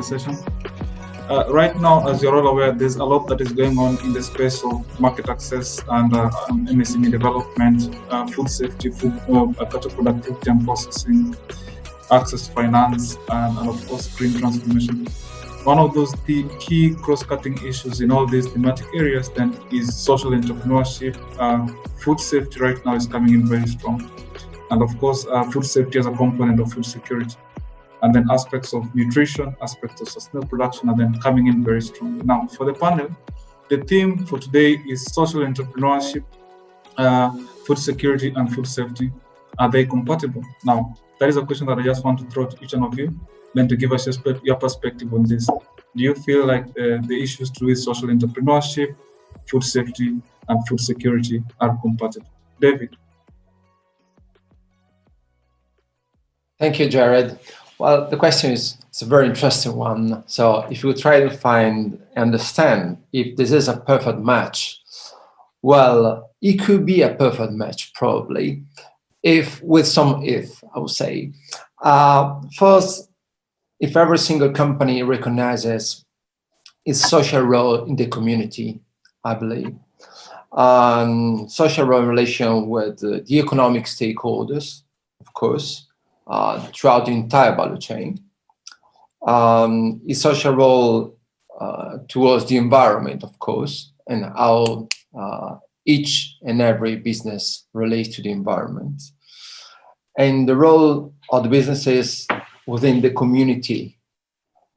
the session. Right now, as you're all aware, there's a lot that is going on in the space of market access and MSME development, food safety, food cattle productivity and processing, access to finance, and of course, green transformation. One of those key cross-cutting issues in all these thematic areas then is social entrepreneurship. Food safety right now is coming in very strong. And of course, food safety as a component of food security. And then aspects of nutrition, aspects of sustainable production are then coming in very strongly. Now, for the panel, the theme for today is social entrepreneurship, food security, and food safety. Are they compatible? Now, that is a question that I just want to throw to each one of you, then to give us your perspective on this. Do you feel like the issues to do with social entrepreneurship, food safety, and food security are compatible? David. Thank you, Jared. Well, the question is a very interesting one. So if you try to understand if this is a perfect match, well, it could be a perfect match probably, if I would say. First, if every single company recognizes its social role in the community, I believe, social role in relation with the economic stakeholders, of course, throughout the entire value chain, its social role towards the environment, of course, and how each and every business relates to the environment, and the role of the businesses within the community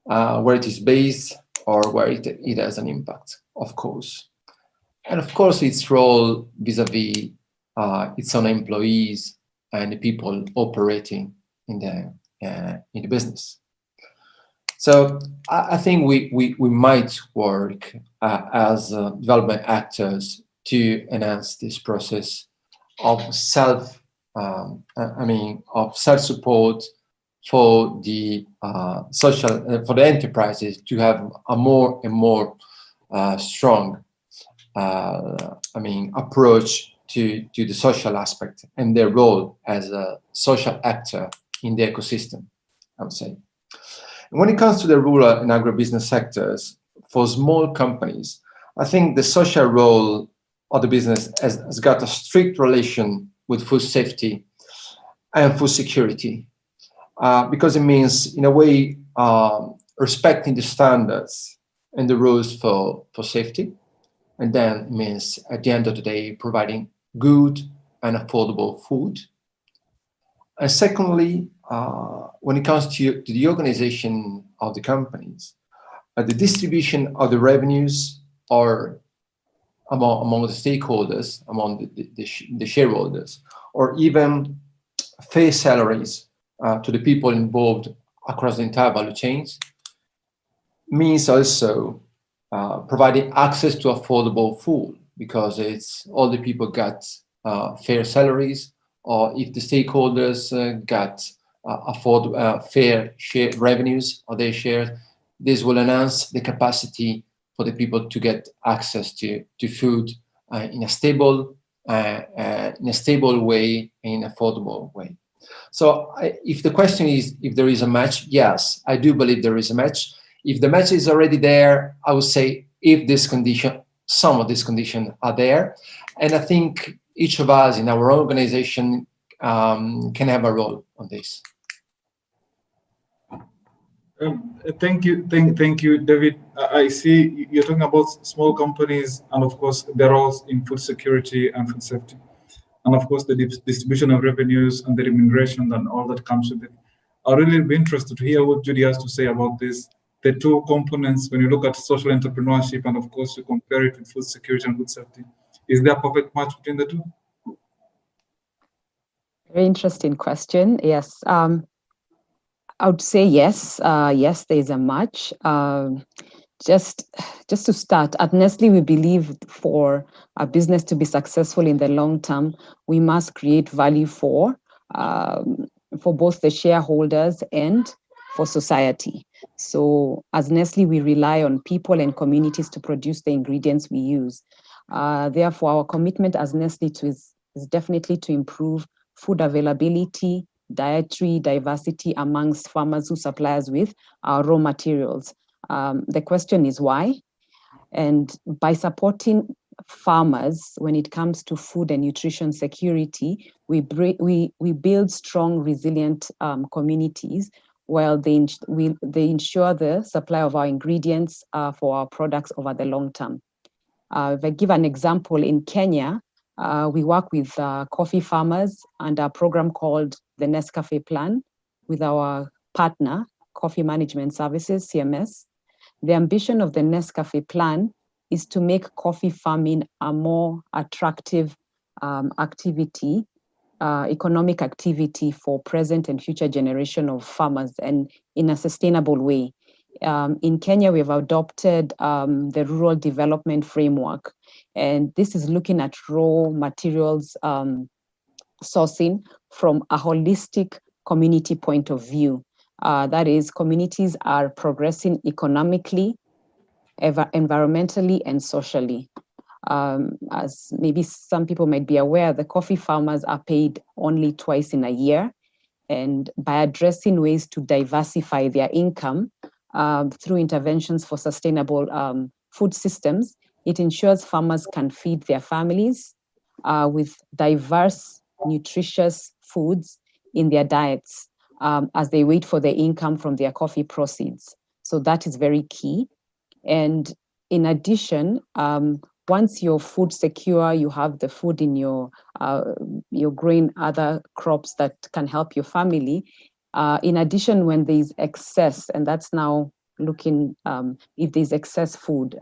where it is based or where it has an impact, of course. And of course, its role vis-a-vis its own employees and the people operating in the business. So I think we might work as development actors to enhance this process of self-support for the for the enterprises to have a more and more strong approach to the social aspect and their role as a social actor in the ecosystem, I would say. And when it comes to the rural and agribusiness sectors, for small companies, I think the social role of the business has got a strict relation with food safety and food security, because it means, in a way, respecting the standards and the rules for safety, and then it means, at the end of the day, providing good and affordable food. And secondly, when it comes to the organization of the companies, the distribution of the revenues are among the stakeholders, among the shareholders, or even fair salaries to the people involved across the entire value chains, means also providing access to affordable food, because it's all the people got fair salaries, or if the stakeholders got fair share revenues or their shares, this will enhance the capacity for the people to get access to food in a stable way, in an affordable way. So if the question is if there is a match, yes, I do believe there is a match. If the match is already there, I would say if some of these conditions are there, and I think each of us in our organization can have a role on this. Thank you, David. I see you're talking about small companies and, of course, their roles in food security and food safety, and, of course, the distribution of revenues and the remuneration and all that comes with it. I'd really be interested to hear what Judy has to say about this. The two components, when you look at social entrepreneurship and, of course, you compare it with food security and food safety, is there a perfect match between the two? Very interesting question. Yes. I would say yes. Yes, there is a match. Just to start, at Nestle, we believe for a business to be successful in the long term, we must create value for both the shareholders and for society. So as Nestle, we rely on people and communities to produce the ingredients we use. Therefore, our commitment as Nestle is definitely to improve food availability, dietary diversity amongst farmers who supply us with our raw materials. The question is why? And by supporting farmers when it comes to food and nutrition security, we build strong, resilient communities while they ensure the supply of our ingredients for our products over the long term. If I give an example, in Kenya, we work with coffee farmers under a program called the Nescafe Plan with our partner, Coffee Management Services, CMS. The ambition of the Nescafe Plan is to make coffee farming a more attractive activity, economic activity for present and future generation of farmers, and in a sustainable way. In Kenya, we've adopted the Rural Development Framework, and this is looking at raw materials sourcing from a holistic community point of view. That is, communities are progressing economically, environmentally, and socially. As maybe some people might be aware, the coffee farmers are paid only twice in a year. And by addressing ways to diversify their income through interventions for sustainable food systems, it ensures farmers can feed their families with diverse, nutritious foods in their diets as they wait for the income from their coffee proceeds. So that is very key. And in addition, once you're food secure, you have the food in you're growing other crops that can help your family. In addition, when there's excess, and that's now looking if there's excess food,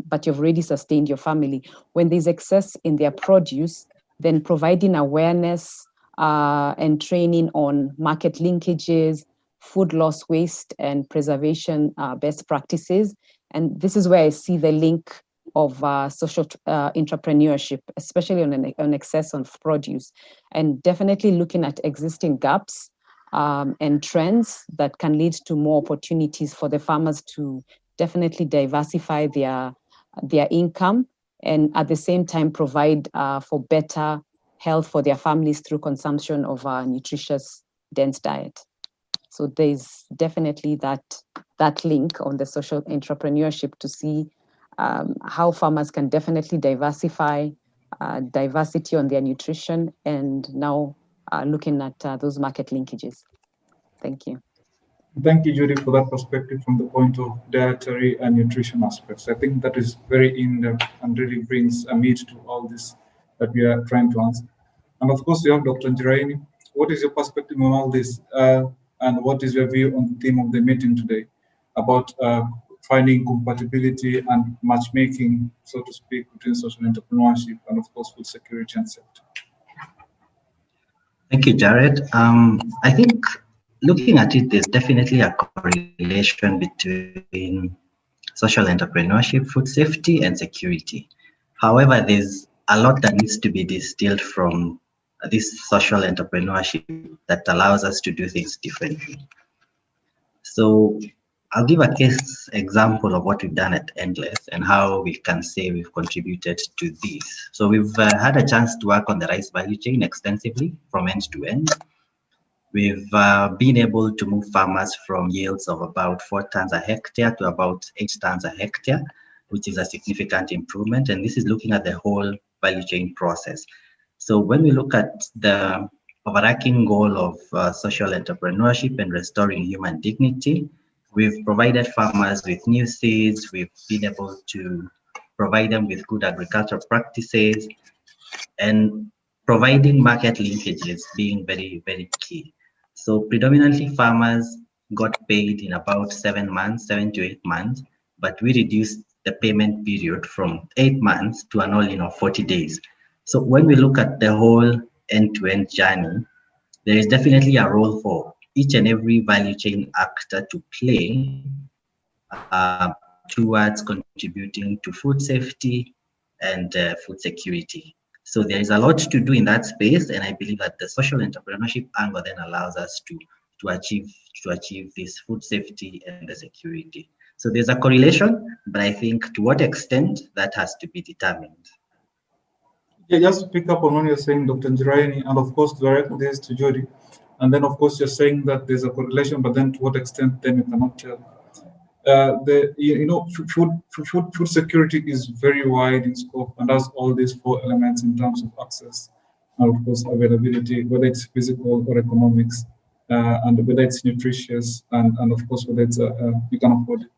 but you've already sustained your family, when there's excess in their produce, then providing awareness and training on market linkages, food loss, waste, and preservation best practices. And this is where I see the link of social entrepreneurship, especially on excess of produce, and definitely looking at existing gaps and trends that can lead to more opportunities for the farmers to definitely diversify their income, and at the same time provide for better health for their families through consumption of a nutritious, dense diet. So there's definitely that link on the social entrepreneurship to see how farmers can definitely diversify, diversity on their nutrition, and now looking at those market linkages. Thank you. Thank you, Judy, for that perspective from the point of dietary and nutrition aspects. I think that is very in-depth and really brings a meat to all this that we are trying to answer. And of course, we have Dr. Njiraini. What is your perspective on all this? And what is your view on the theme of the meeting today about finding compatibility and matchmaking, so to speak, between social entrepreneurship and, of course, food security and safety? Thank you, Jared. I think looking at it, there's definitely a correlation between social entrepreneurship, food safety, and security. However, there's a lot that needs to be distilled from this social entrepreneurship that allows us to do things differently. So I'll give a case example of what we've done at Endless and how we can say we've contributed to this. So we've had a chance to work on the rice value chain extensively from end to end. We've been able to move farmers from yields of about 4 tons a hectare to about 8 tons a hectare, which is a significant improvement. And this is looking at the whole value chain process. So when we look at the overarching goal of social entrepreneurship and restoring human dignity, we've provided farmers with new seeds. We've been able to provide them with good agricultural practices, and providing market linkages being very, very key. So predominantly farmers got paid in about 7 months, 7 to 8 months, but we reduced the payment period from 8 months to an all-in of 40 days. So when we look at the whole end-to-end journey, there is definitely a role for each and every value chain actor to play towards contributing to food safety and food security. So there is a lot to do in that space, and I believe that the social entrepreneurship angle then allows us to achieve this food safety and the security. So there's a correlation, but I think to what extent that has to be determined. Yeah, just to pick up on what you're saying, Dr. Njiraini, and of course to direct this to Jody. And then, of course, you're saying that there's a correlation, but then to what extent, then you cannot tell. Food security is very wide in scope and has all these four elements in terms of access, and of course availability, whether it's physical or economics, and whether it's nutritious, and of course whether it's you can afford it.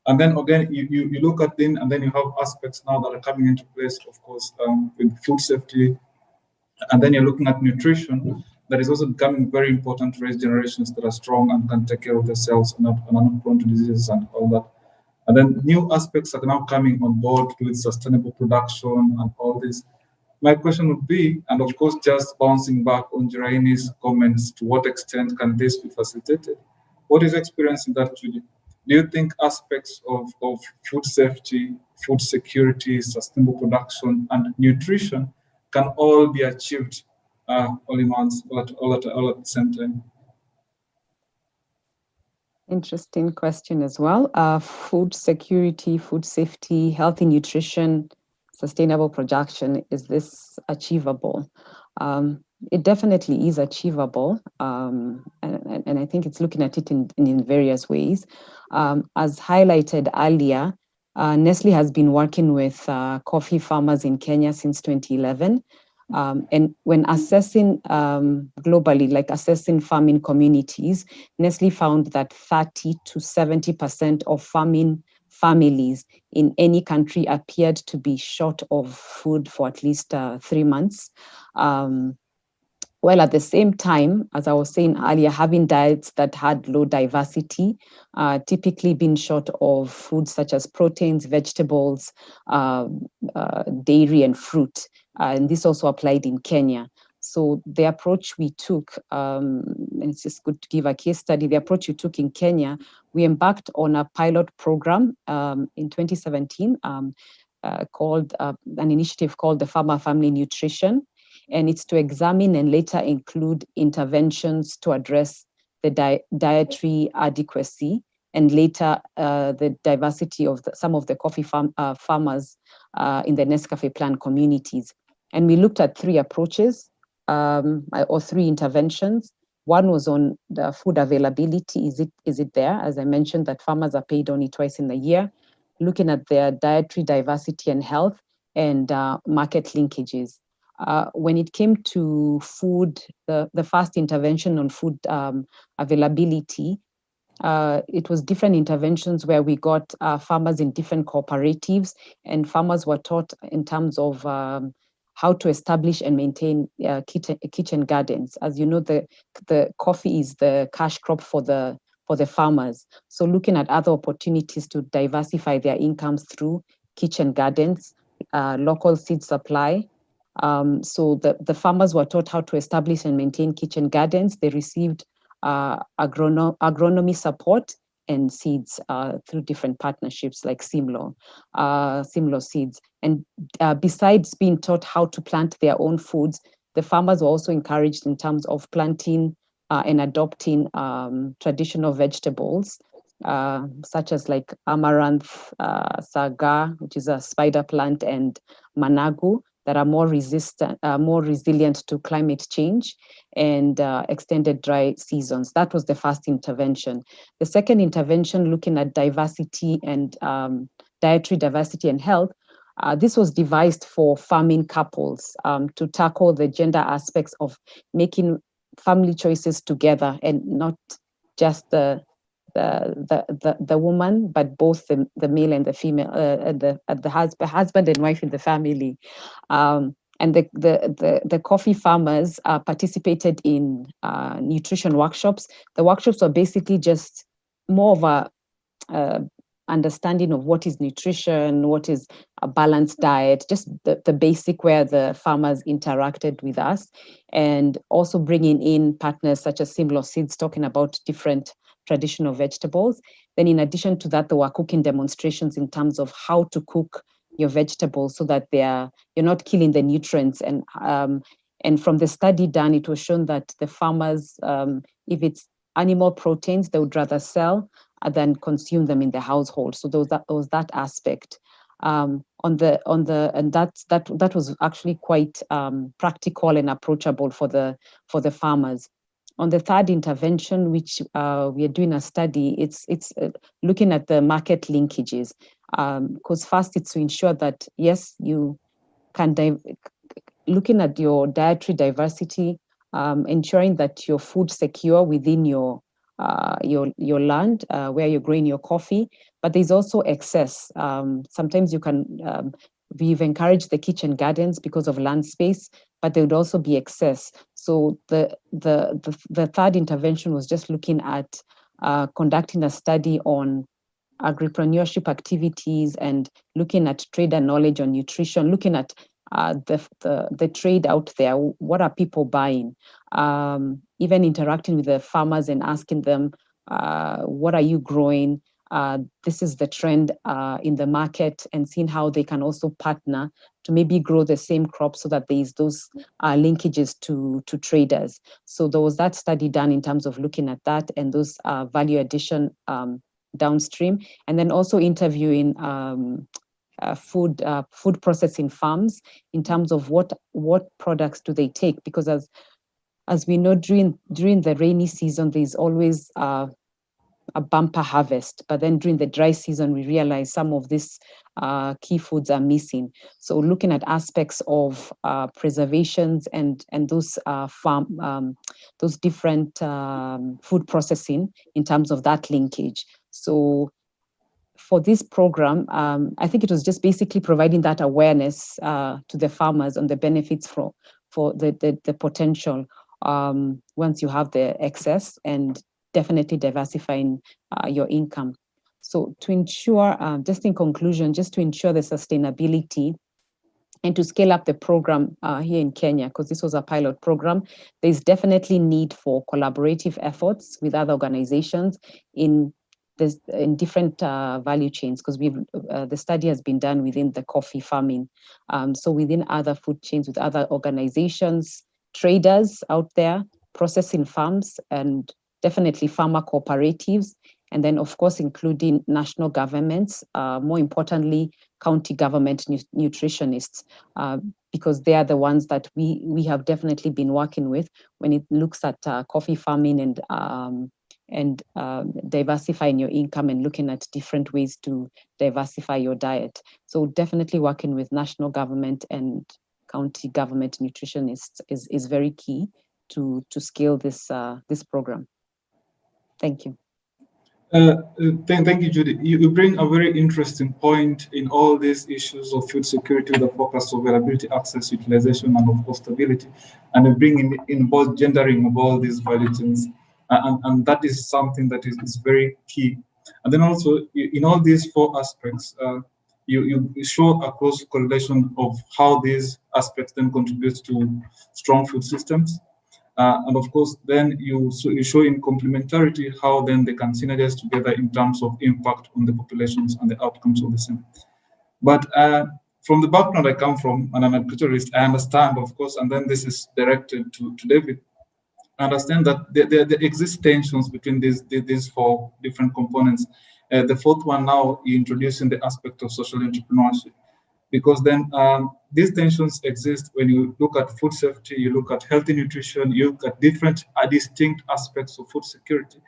And then again, you look at them, and then you have aspects now that are coming into place, of course, with food safety, and then you're looking at nutrition. That is also becoming very important to raise generations that are strong and can take care of themselves and are not prone to diseases and all that. And then new aspects are now coming on board with sustainable production and all this. My question would be, and of course, just bouncing back on Jiraini's comments, to what extent can this be facilitated? What is your experience in that, Judy? Do you think aspects of food safety, food security, sustainable production, and nutrition can all be achieved all in once, all at the same time? Interesting question as well. Food security, food safety, healthy nutrition, sustainable production, is this achievable? It definitely is achievable, and I think it's looking at it in various ways. As highlighted earlier, Nestle has been working with coffee farmers in Kenya since 2011. And when assessing globally, like assessing farming communities, Nestle found that 30 to 70% of farming families in any country appeared to be short of food for at least 3 months. While at the same time, as I was saying earlier, having diets that had low diversity, typically being short of foods such as proteins, vegetables, dairy, and fruit. And this also applied in Kenya. So the approach we took, and it's just good to give a case study, the approach we took in Kenya, we embarked on a pilot program in 2017 called an initiative called the Farmer Family Nutrition. And it's to examine and later include interventions to address the dietary adequacy and later the diversity of some of the coffee farmers in the Nescafe Plan communities. And we looked at 3 approaches or 3 interventions. One was on the food availability. Is it there? As I mentioned, that farmers are paid only twice in the year. Looking at their dietary diversity and health and market linkages. When it came to food, the first intervention on food availability, it was different interventions where we got farmers in different cooperatives, and farmers were taught in terms of how to establish and maintain kitchen gardens. As you know, the coffee is the cash crop for the farmers. So looking at other opportunities to diversify their incomes through kitchen gardens, local seed supply. So the farmers were taught how to establish and maintain kitchen gardens. They received agronomy support and seeds through different partnerships like Simlo seeds. And besides being taught how to plant their own foods, the farmers were also encouraged in terms of planting and adopting traditional vegetables, such as like amaranth, saga, which is a spider plant, and managu, that are more resilient to climate change and extended dry seasons. That was the first intervention. The second intervention, looking at diversity and dietary diversity and health, this was devised for farming couples to tackle the gender aspects of making family choices together, and not just the woman, but both the male and the female, the husband and wife in the family. And the coffee farmers participated in nutrition workshops. The workshops were basically just more of a understanding of what is nutrition, what is a balanced diet, just the basic, where the farmers interacted with us, and also bringing in partners such as Simlo Seeds, talking about different traditional vegetables. Then in addition to that, there were cooking demonstrations in terms of how to cook your vegetables so that you're not killing the nutrients. And from the study done, it was shown that the farmers, if it's animal proteins, they would rather sell than consume them in the household. So there was that aspect. And that was actually quite practical and approachable for the farmers. On the third intervention, which we are doing a study, it's looking at the market linkages. Because first, it's to ensure that yes, you can looking at your dietary diversity, ensuring that you're food secure within your land where you're growing your coffee, but there's also excess. Sometimes you can, we've encouraged the kitchen gardens because of land space, but there would also be excess. So the third intervention was just looking at conducting a study on agripreneurship activities and looking at trader knowledge on nutrition, looking at the trade out there. What are people buying? Even interacting with the farmers and asking them, what are you growing? This is the trend in the market, and seeing how they can also partner to maybe grow the same crop so that there is those linkages to traders. So there was that study done in terms of looking at that and those value addition downstream, and then also interviewing food processing farms in terms of what products do they take, because as we know, during the rainy season there's always a bumper harvest, but then during the dry season we realize some of these key foods are missing. So looking at aspects of preservations and those those different food processing in terms of that linkage. So for this program, I think it was just basically providing that awareness to the farmers on the benefits for the potential once you have the excess, and definitely diversifying your income. So to ensure, just in conclusion, just to ensure the sustainability and to scale up the program here in Kenya, because this was a pilot program, there's definitely need for collaborative efforts with other organizations in different value chains, because the study has been done within the coffee farming. So within other food chains, with other organizations, traders out there, processing farms, and definitely farmer cooperatives, and then of course including national governments, more importantly county government nutritionists, because they are the ones that we have definitely been working with when it looks at coffee farming and diversifying your income and looking at different ways to diversify your diet. So definitely working with national government and county government nutritionists is very key to scale this program. Thank you. Thank you, Judy. You bring a very interesting point in all these issues of food security, the focus of availability, access, utilization, and of course stability, and you bring in both gendering of all these value chains, and that is something that is very key. And then also in all these four aspects, you show a close correlation of how these aspects then contribute to strong food systems. And of course, then you show in complementarity how then they can synergize together in terms of impact on the populations and the outcomes of the same. But from the background I come from, and I'm an agriculturalist, I understand, of course, and then this is directed to David, I understand that there exist tensions between these four different components. The fourth one now, you introducing the aspect of social entrepreneurship, because then these tensions exist when you look at food safety, you look at healthy nutrition, you look at different distinct aspects of food security,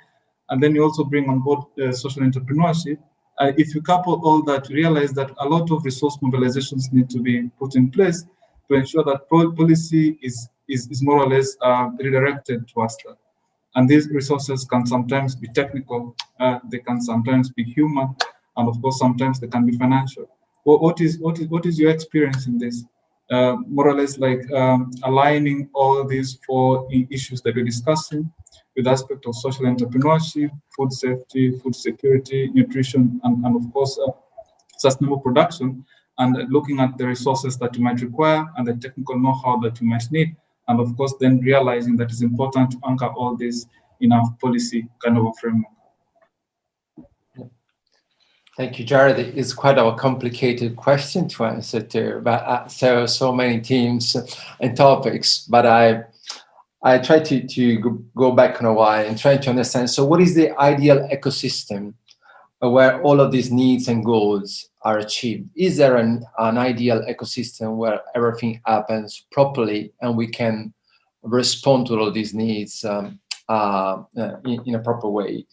and then you also bring on board social entrepreneurship. If you couple all that, realize that a lot of resource mobilizations need to be put in place to ensure that policy is more or less redirected towards that. And these resources can sometimes be technical, they can sometimes be human, and of course, sometimes they can be financial. Well, what is your experience in this? More or less like aligning all these four issues that we're discussing with aspect of social entrepreneurship, food safety, food security, nutrition, and of course, sustainable production, and looking at the resources that you might require and the technical know-how that you might need. And of course, then realizing that it's important to anchor all this in a policy kind of a framework. Thank you, Jared. It's quite a complicated question to answer to, but there are so many themes and topics, but I try to go back in a while and try to understand, so what is the ideal ecosystem where all of these needs and goals are achieved? Is there an ideal ecosystem where everything happens properly and we can respond to all these needs in a proper way.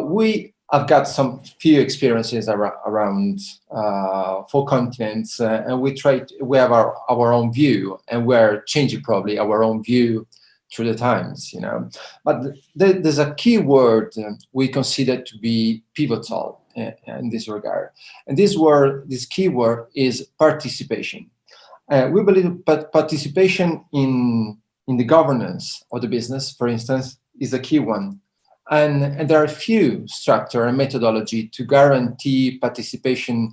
We have got some few experiences around 4 continents, and we have our own view, and we're changing probably our own view through the times, But there's a key word we consider to be pivotal in this regard, and this key word is participation. We believe that participation in the governance of the business, for instance, is a key one. And there are a few structure and methodology to guarantee participation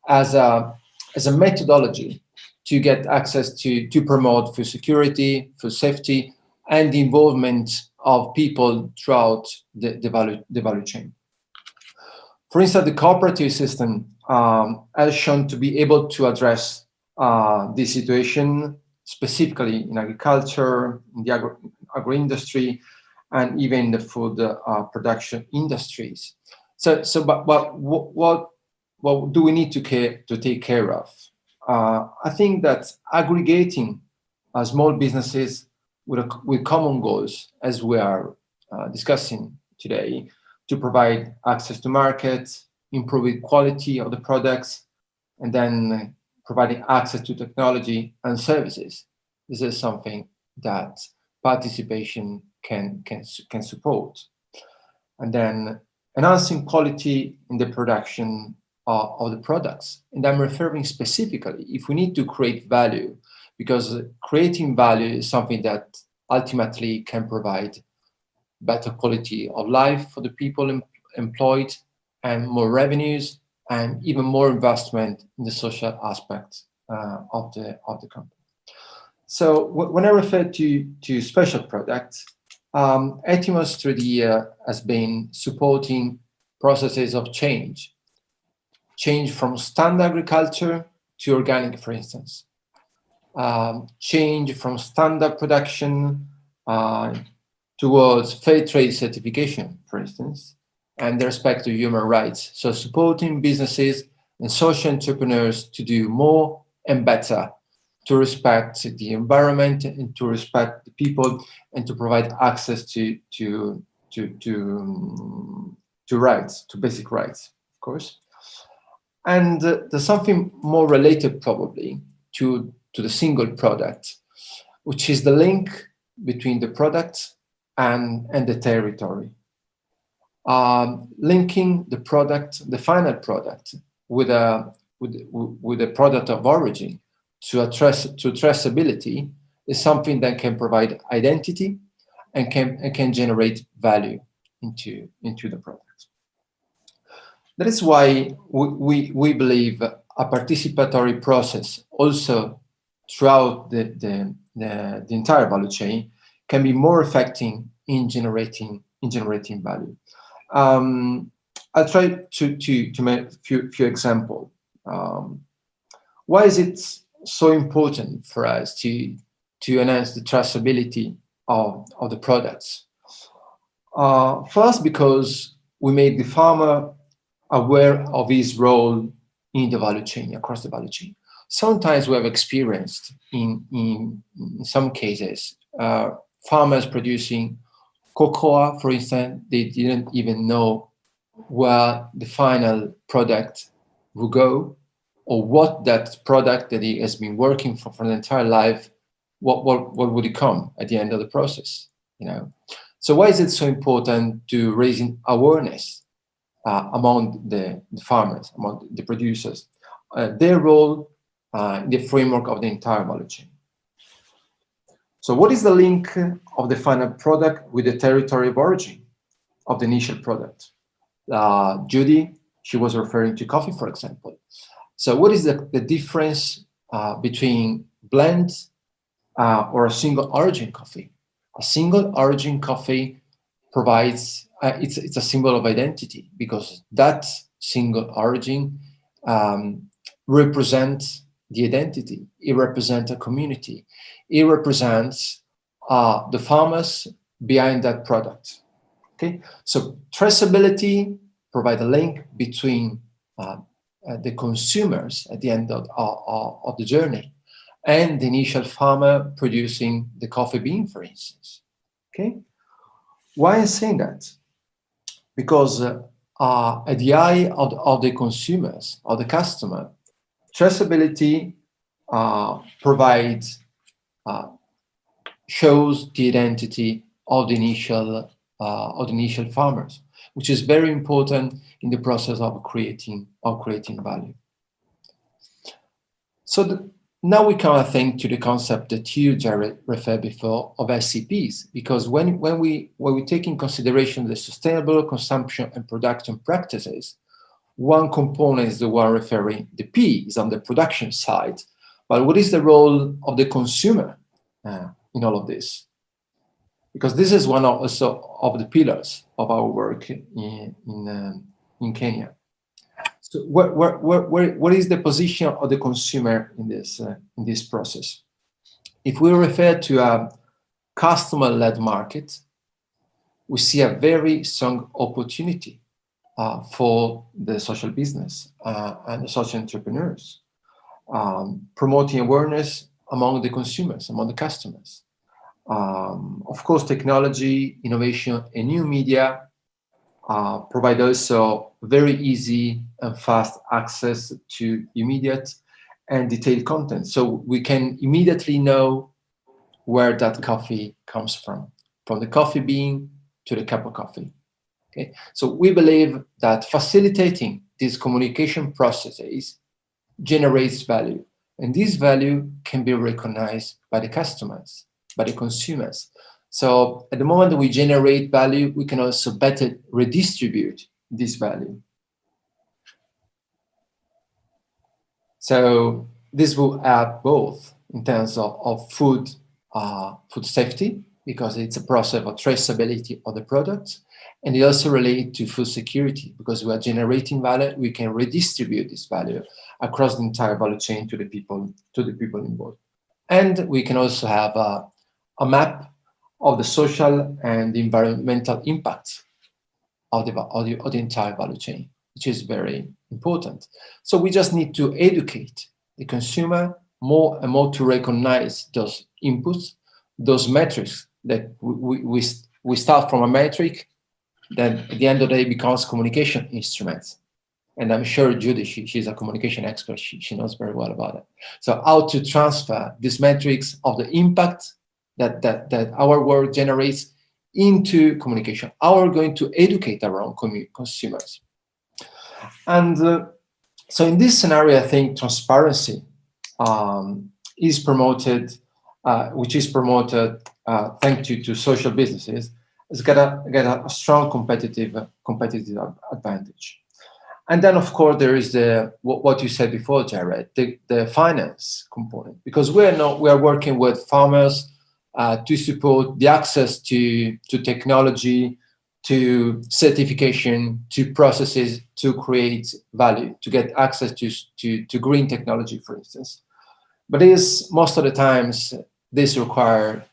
as a methodology to get access to promote food security, food safety, and the involvement of people throughout the value chain. For instance, the cooperative system has shown to be able to address this situation, specifically in agriculture, in the agro-industry, and even the food production industries. But what do we need to take care of? I think that aggregating small businesses with common goals, as we are discussing today, to provide access to markets, improving quality of the products, and then providing access to technology and services. This is something that participation can support. And then enhancing quality in the production of the products. And I'm referring specifically if we need to create value, because creating value is something that ultimately can provide better quality of life for the people employed, and more revenues, and even more investment in the social aspect of the company. So when I refer to special products, AACOSE through the year has been supporting processes of change from standard agriculture to organic, for instance. Change from standard production towards fair trade certification, for instance, and the respect to human rights. So supporting businesses and social entrepreneurs to do more and better, to respect the environment and to respect the people, and to provide access to rights, to basic rights, of course. And there's something more related probably to the single product, which is the link between the product and the territory. Linking the product, the final product, with a product of origin to traceability is something that can provide identity and can generate value into the product. That is why we believe a participatory process also throughout the entire value chain can be more effective in generating value. I'll try to make a few examples. Why is it so important for us to enhance the traceability of the products? First, because we make the farmer aware of his role in the value chain, across the value chain. Sometimes we have experienced in some cases farmers producing cocoa, for instance, they didn't even know where the final product will go, or what that product that he has been working for the entire life, what would it come at the end of the process, So why is it so important to raising awareness among the farmers, among the producers, their role in the framework of the entire value chain? So what is the link of the final product with the territory of origin of the initial product? Judy, she was referring to coffee, for example. So what is the difference between blend or a single origin coffee? A single origin coffee provides, it's a symbol of identity, because that single origin represents the identity. It represents a community. It represents the farmers behind that product. Okay, so traceability provides a link between the consumers at the end of the journey and the initial farmer producing the coffee bean, for instance. Okay, Why I'm saying that? Because at the eye of the consumers, of the customer, traceability provides, shows the identity of the initial farmers, which is very important in the process of creating value. So now we kind of think to the concept that you, Jared, referred before of SCPs, because when we take in consideration the sustainable consumption and production practices, one component is the one referring, the P is on the production side, but what is the role of the consumer in all of this? Because this is one also of the pillars of our work in Kenya. So what is the position of the consumer in this process? If we refer to a customer-led market, we see a very strong opportunity for the social business and the social entrepreneurs, promoting awareness among the consumers, among the customers. Of course, technology, innovation, and new media provide also very easy and fast access to immediate and detailed content. So we can immediately know where that coffee comes from the coffee bean to the cup of coffee. Okay, so we believe that facilitating these communication processes generates value, and this value can be recognized by the customers, by the consumers. So at the moment that we generate value, we can also better redistribute this value. So this will add both in terms of food safety, because it's a process of traceability of the products, and it also relates to food security, because we are generating value, we can redistribute this value across the entire value chain to the people involved. And we can also have a map of the social and the environmental impacts of the entire value chain, which is very important. So we just need to educate the consumer more and more to recognize those inputs, those metrics that we start from a metric that at the end of the day becomes communication instruments. And I'm sure Judy, she's a communication expert, she knows very well about it. So how to transfer these metrics of the impact that our work generates into communication. How we're going to educate our own consumers. And so in this scenario, I think transparency is promoted, which is promoted thanks to social businesses, has got a strong competitive advantage. And then, of course, there is what you said before, Jared, the finance component, because we are working with farmers to support the access to technology, to certification, to processes, to create value, to get access to green technology, for instance. But most of the times, this require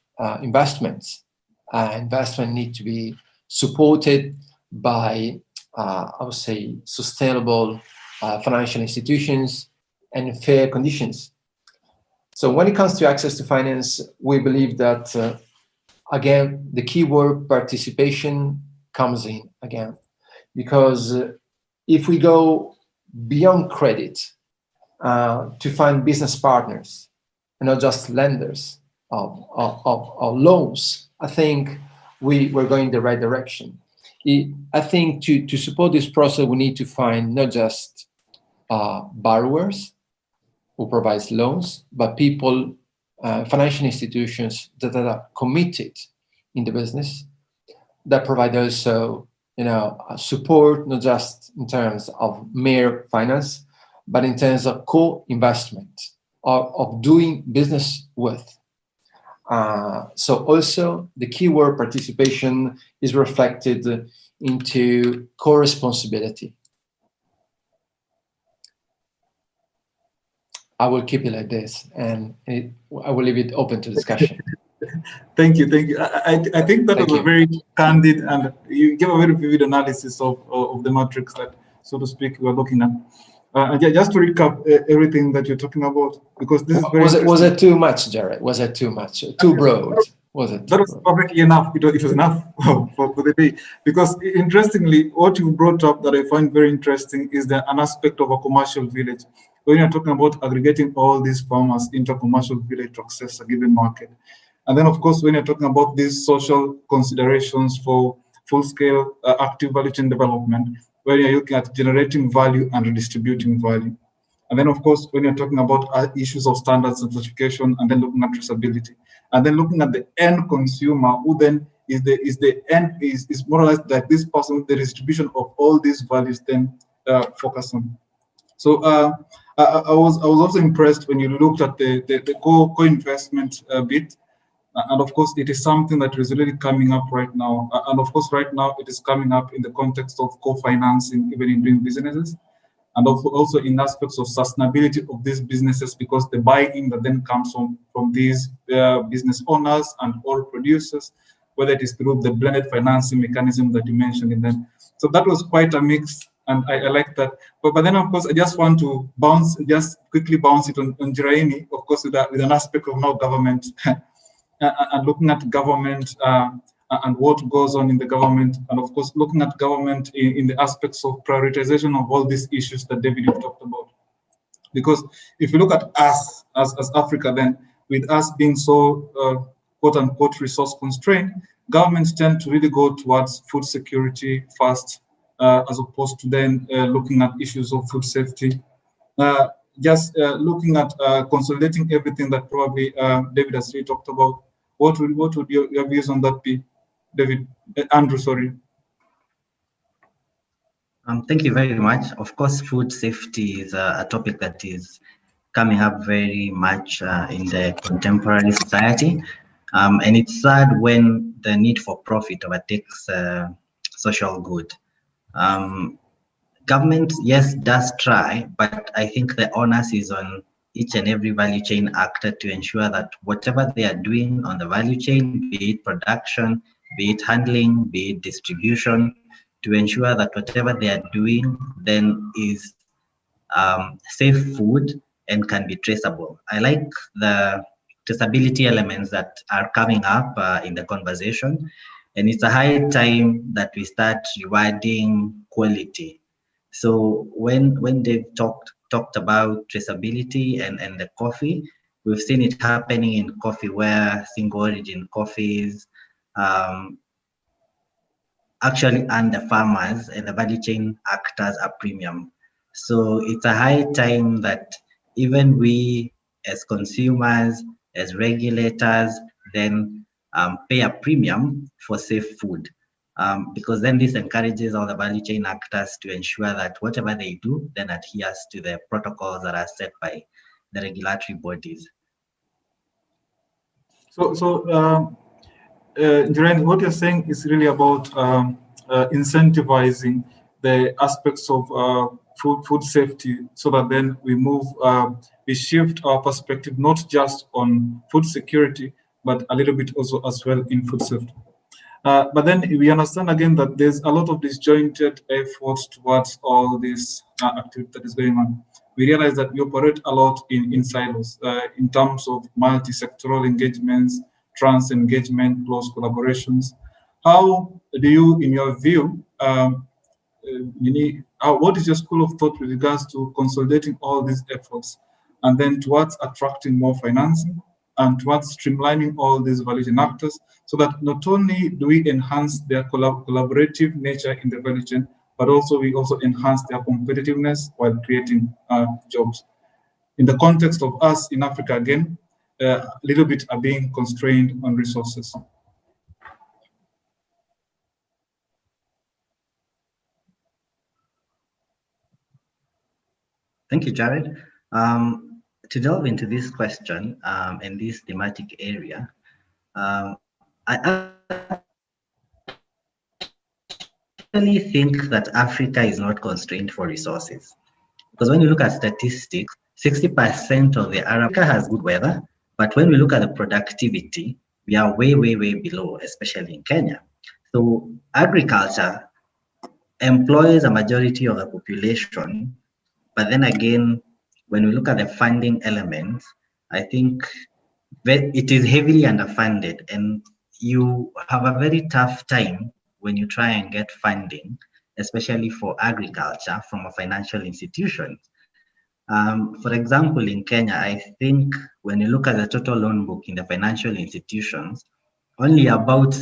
investments. Investment need to be supported by, I would say, sustainable financial institutions and fair conditions. So when it comes to access to finance, we believe that, again, the keyword participation comes in again, because if we go beyond credit to find business partners and not just lenders of loans, I think we're going the right direction. I think to support this process, we need to find not just borrowers who provides loans, but people, financial institutions that are committed in the business, that provide also, support, not just in terms of mere finance, but in terms of co-investment, of doing business with. So also the keyword participation is reflected into co-responsibility. I will keep it like this, and I will leave it open to discussion. Thank you. I think that was a very candid, and you gave a very vivid analysis of the matrix that, so to speak, we're looking at. Just to recap everything that you're talking about, because this is very was it too much, Jared? Was it too much? Too broad? Was it? That was perfectly enough. It was enough for the day. Because interestingly, what you brought up that I find very interesting is an aspect of a commercial village. When you're talking about aggregating all these farmers into a commercial village to access a given market. And then, of course, when you're talking about these social considerations for full-scale active value chain development, where you're looking at generating value and redistributing value. And then, of course, when you're talking about issues of standards and certification, and then looking at traceability, and then looking at the end consumer, who then is more or less like this person, the distribution of all these values, then focus on. So I was also impressed when you looked at the co-investment bit. And of course, it is something that is really coming up right now. And of course, right now, it is coming up in the context of co-financing, even in doing businesses, and also in aspects of sustainability of these businesses, because the buy-in that then comes from these business owners and all producers, whether it is through the blended financing mechanism that you mentioned in them. So that was quite a mix, and I like that. But then, of course, I just want to just quickly bounce it on Jiraini, of course, with an aspect of now government, and looking at government and what goes on in the government, and of course, looking at government in the aspects of prioritization of all these issues that David talked about. Because if you look at us as Africa, then with us being so quote unquote resource constrained, governments tend to really go towards food security first, as opposed to then looking at issues of food safety. Just looking at consolidating everything that probably David has really talked about. What would your views on that be, David? Andrew, sorry. Thank you very much. Of course, food safety is a topic that is coming up very much in the contemporary society. And it's sad when the need for profit overtakes social good. Government, yes, does try, but I think the onus is on each and every value chain actor to ensure that whatever they are doing on the value chain, be it production, be it handling, be it distribution, to ensure that whatever they are doing then is safe food and can be traceable. I like the traceability elements that are coming up in the conversation, and it's a high time that we start rewarding quality. So when they've talked about traceability and the coffee, we've seen it happening in coffee where single origin coffees actually earn the farmers and the value chain actors a premium. So it's a high time that even we as consumers, as regulators, then pay a premium for safe food. Because then this encourages all the value chain actors to ensure that whatever they do then adheres to the protocols that are set by the regulatory bodies. So Jiren, what you're saying is really about incentivizing the aspects of food safety, so that then we shift our perspective not just on food security, but a little bit also as well in food safety. But then we understand again that there's a lot of disjointed efforts towards all this activity that is going on. We realize that we operate a lot in silos in terms of multi-sectoral engagements, trans engagement, close collaborations. How do you, in your view, what is your school of thought with regards to consolidating all these efforts, and then towards attracting more financing and towards streamlining all these value chain actors, so that not only do we enhance their collaborative nature in the value chain, but also we also enhance their competitiveness while creating jobs. In the context of us in Africa, again, a little bit are being constrained on resources. Thank you, Jared. To delve into this question and this thematic area, I actually think that Africa is not constrained for resources. Because when you look at statistics, 60% of the Africa has good weather, but when we look at the productivity, we are way, way, way below, especially in Kenya. So agriculture employs a majority of the population, but then again, when we look at the funding elements, I think it is heavily underfunded, and you have a very tough time when you try and get funding, especially for agriculture from a financial institution. For example, in Kenya, I think when you look at the total loan book in the financial institutions, only about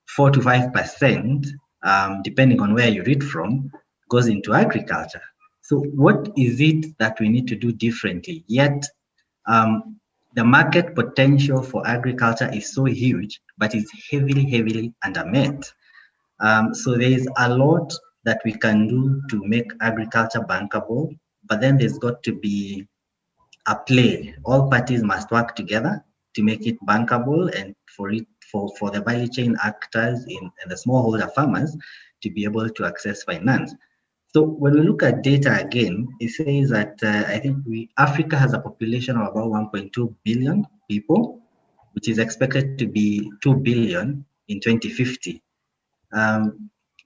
4 to 5%, depending on where you read from, goes into agriculture. So what is it that we need to do differently? Yet the market potential for agriculture is so huge, but it's heavily undermet. So there is a lot that we can do to make agriculture bankable, but then there's got to be a play. All parties must work together to make it bankable, and for the value chain actors and the smallholder farmers to be able to access finance. So when we look at data again, it says that I think Africa has a population of about 1.2 billion people, which is expected to be 2 billion in 2050.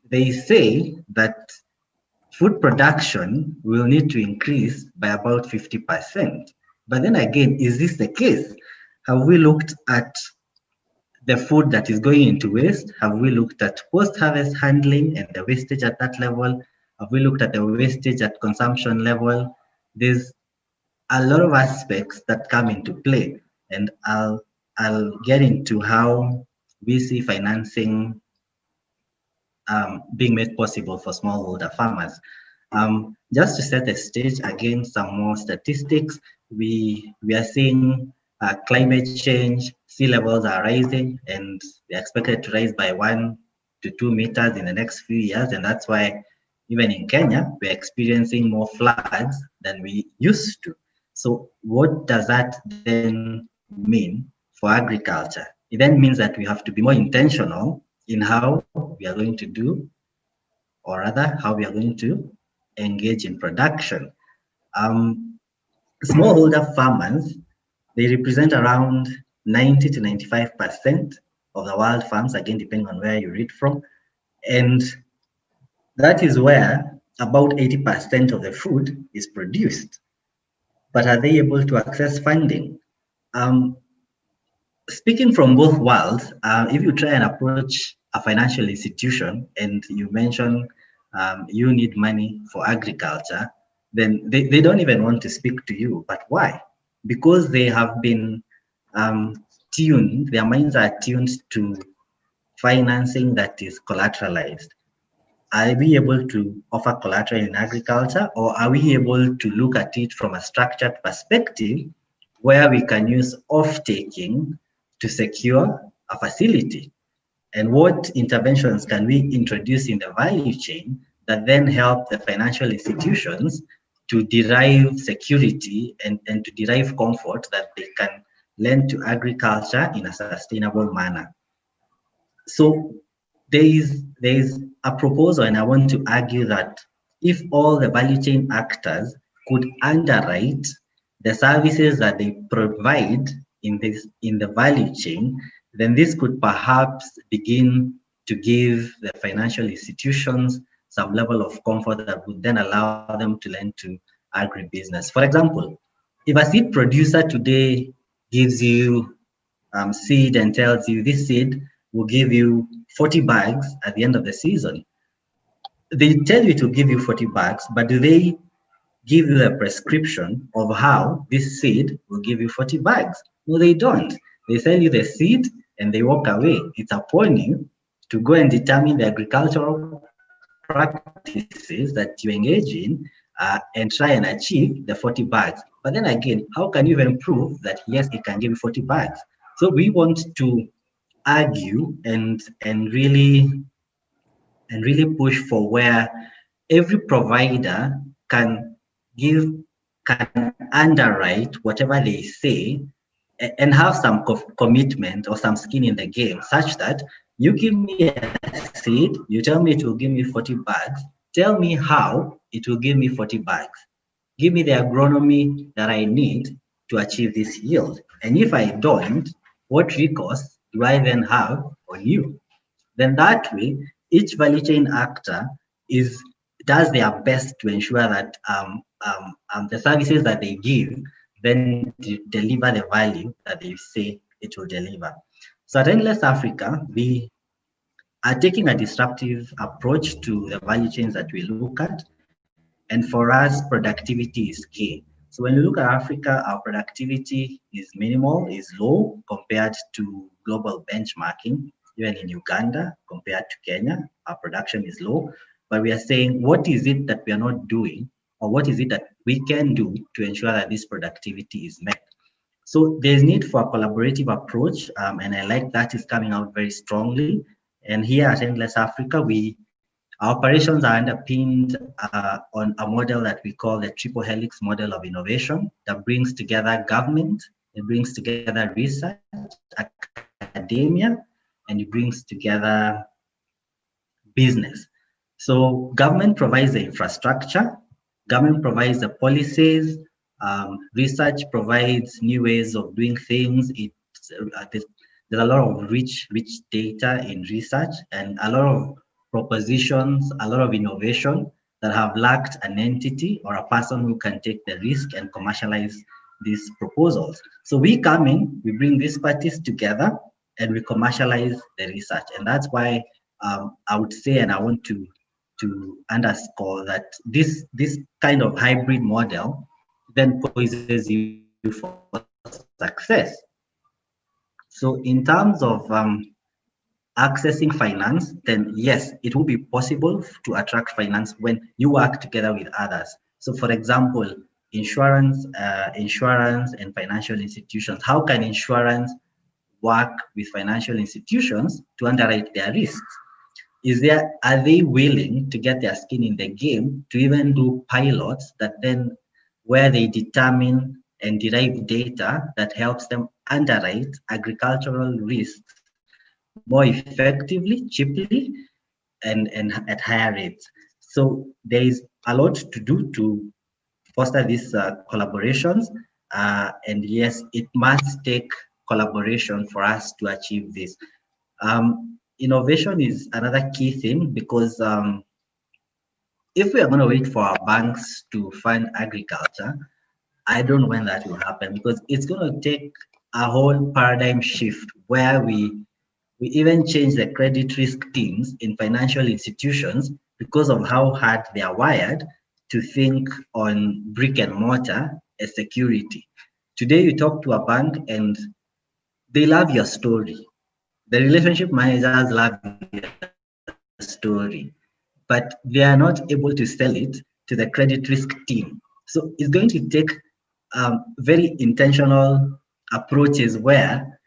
They say that food production will need to increase by about 50%. But then again, is this the case? Have we looked at the food that is going into waste? Have we looked at post-harvest handling and the wastage at that level? Have we looked at the wastage at consumption level? There's a lot of aspects that come into play, and I'll get into how we see financing being made possible for smallholder farmers. Just to set the stage, again, some more statistics. We are seeing climate change, sea levels are rising, and they're expected to rise by 1 to 2 meters in the next few years. And that's why even in Kenya, we're experiencing more floods than we used to. So what does that then mean for agriculture? It then means that we have to be more intentional in how we are going to do, or rather how we are going to engage in production. Smallholder farmers, they represent around 90 to 95% of the world farms, again, depending on where you read from. And that is where about 80% of the food is produced. But are they able to access funding? Speaking from both worlds, if you try and approach a financial institution and you mention you need money for agriculture, then they don't even want to speak to you. But why? Because they have been tuned, their minds are tuned to financing that is collateralized. Are we able to offer collateral in agriculture, or are we able to look at it from a structured perspective where we can use off-taking to secure a facility? And what interventions can we introduce in the value chain that then help the financial institutions to derive security and to derive comfort that they can lend to agriculture in a sustainable manner? So there is a proposal, and I want to argue that if all the value chain actors could underwrite the services that they provide in the value chain, then this could perhaps begin to give the financial institutions some level of comfort that would then allow them to lend to agribusiness. For example, if a seed producer today gives you seed and tells you this seed will give you 40 bags at the end of the season, they tell you to give you 40 bags, but do they give you a prescription of how this seed will give you 40 bags? No, they don't. They sell you the seed and they walk away. It's upon you to go and determine the agricultural practices that you engage in and try and achieve the 40 bags. But then again, how can you even prove that yes, it can give you 40 bags? So we want to argue and really push for where every provider can underwrite whatever they say and have some commitment or some skin in the game, such that you give me a seed, you tell me it will give me 40 bags, tell me how it will give me 40 bags. Give me the agronomy that I need to achieve this yield. And if I don't, what recourse do I then have on you? Then that way, each value chain actor does their best to ensure that the services that they give then deliver the value that they say it will deliver. So at Endless Africa, we are taking a disruptive approach to the value chains that we look at. And for us, productivity is key. So when you look at Africa, our productivity is minimal, is low compared to global benchmarking. Even in Uganda, compared to Kenya, our production is low. But we are saying, what is it that we are not doing, or what is it that we can do to ensure that this productivity is met? So there's need for a collaborative approach, and I like that is coming out very strongly. And here at Endless Africa, our operations are underpinned on a model that we call the triple helix model of innovation that brings together government, it brings together research, academia, and it brings together business. So government provides the infrastructure, government provides the policies, research provides new ways of doing things. There's a lot of rich data in research and a lot of propositions, a lot of innovation that have lacked an entity or a person who can take the risk and commercialize these proposals. So we come in, we bring these parties together and we commercialize the research. And that's why I would say, and I want to underscore that this kind of hybrid model then poises you for success. So in terms of accessing finance, then yes, it will be possible to attract finance when you work together with others. So for example, insurance and financial institutions. How can insurance work with financial institutions to underwrite their risks? Are they willing to get their skin in the game to even do pilots that then where they determine and derive data that helps them underwrite agricultural risks more effectively, cheaply, and at higher rates? So there is a lot to do to foster these collaborations. And yes, it must take collaboration for us to achieve this. Innovation is another key thing because if we are going to wait for our banks to fund agriculture, I don't know when that will happen because it's going to take a whole paradigm shift where we even change the credit risk teams in financial institutions because of how hard they are wired to think on brick and mortar as security. Today, you talk to a bank and they love your story. The relationship managers love your story, but they are not able to sell it to the credit risk team. So it's going to take very intentional approaches where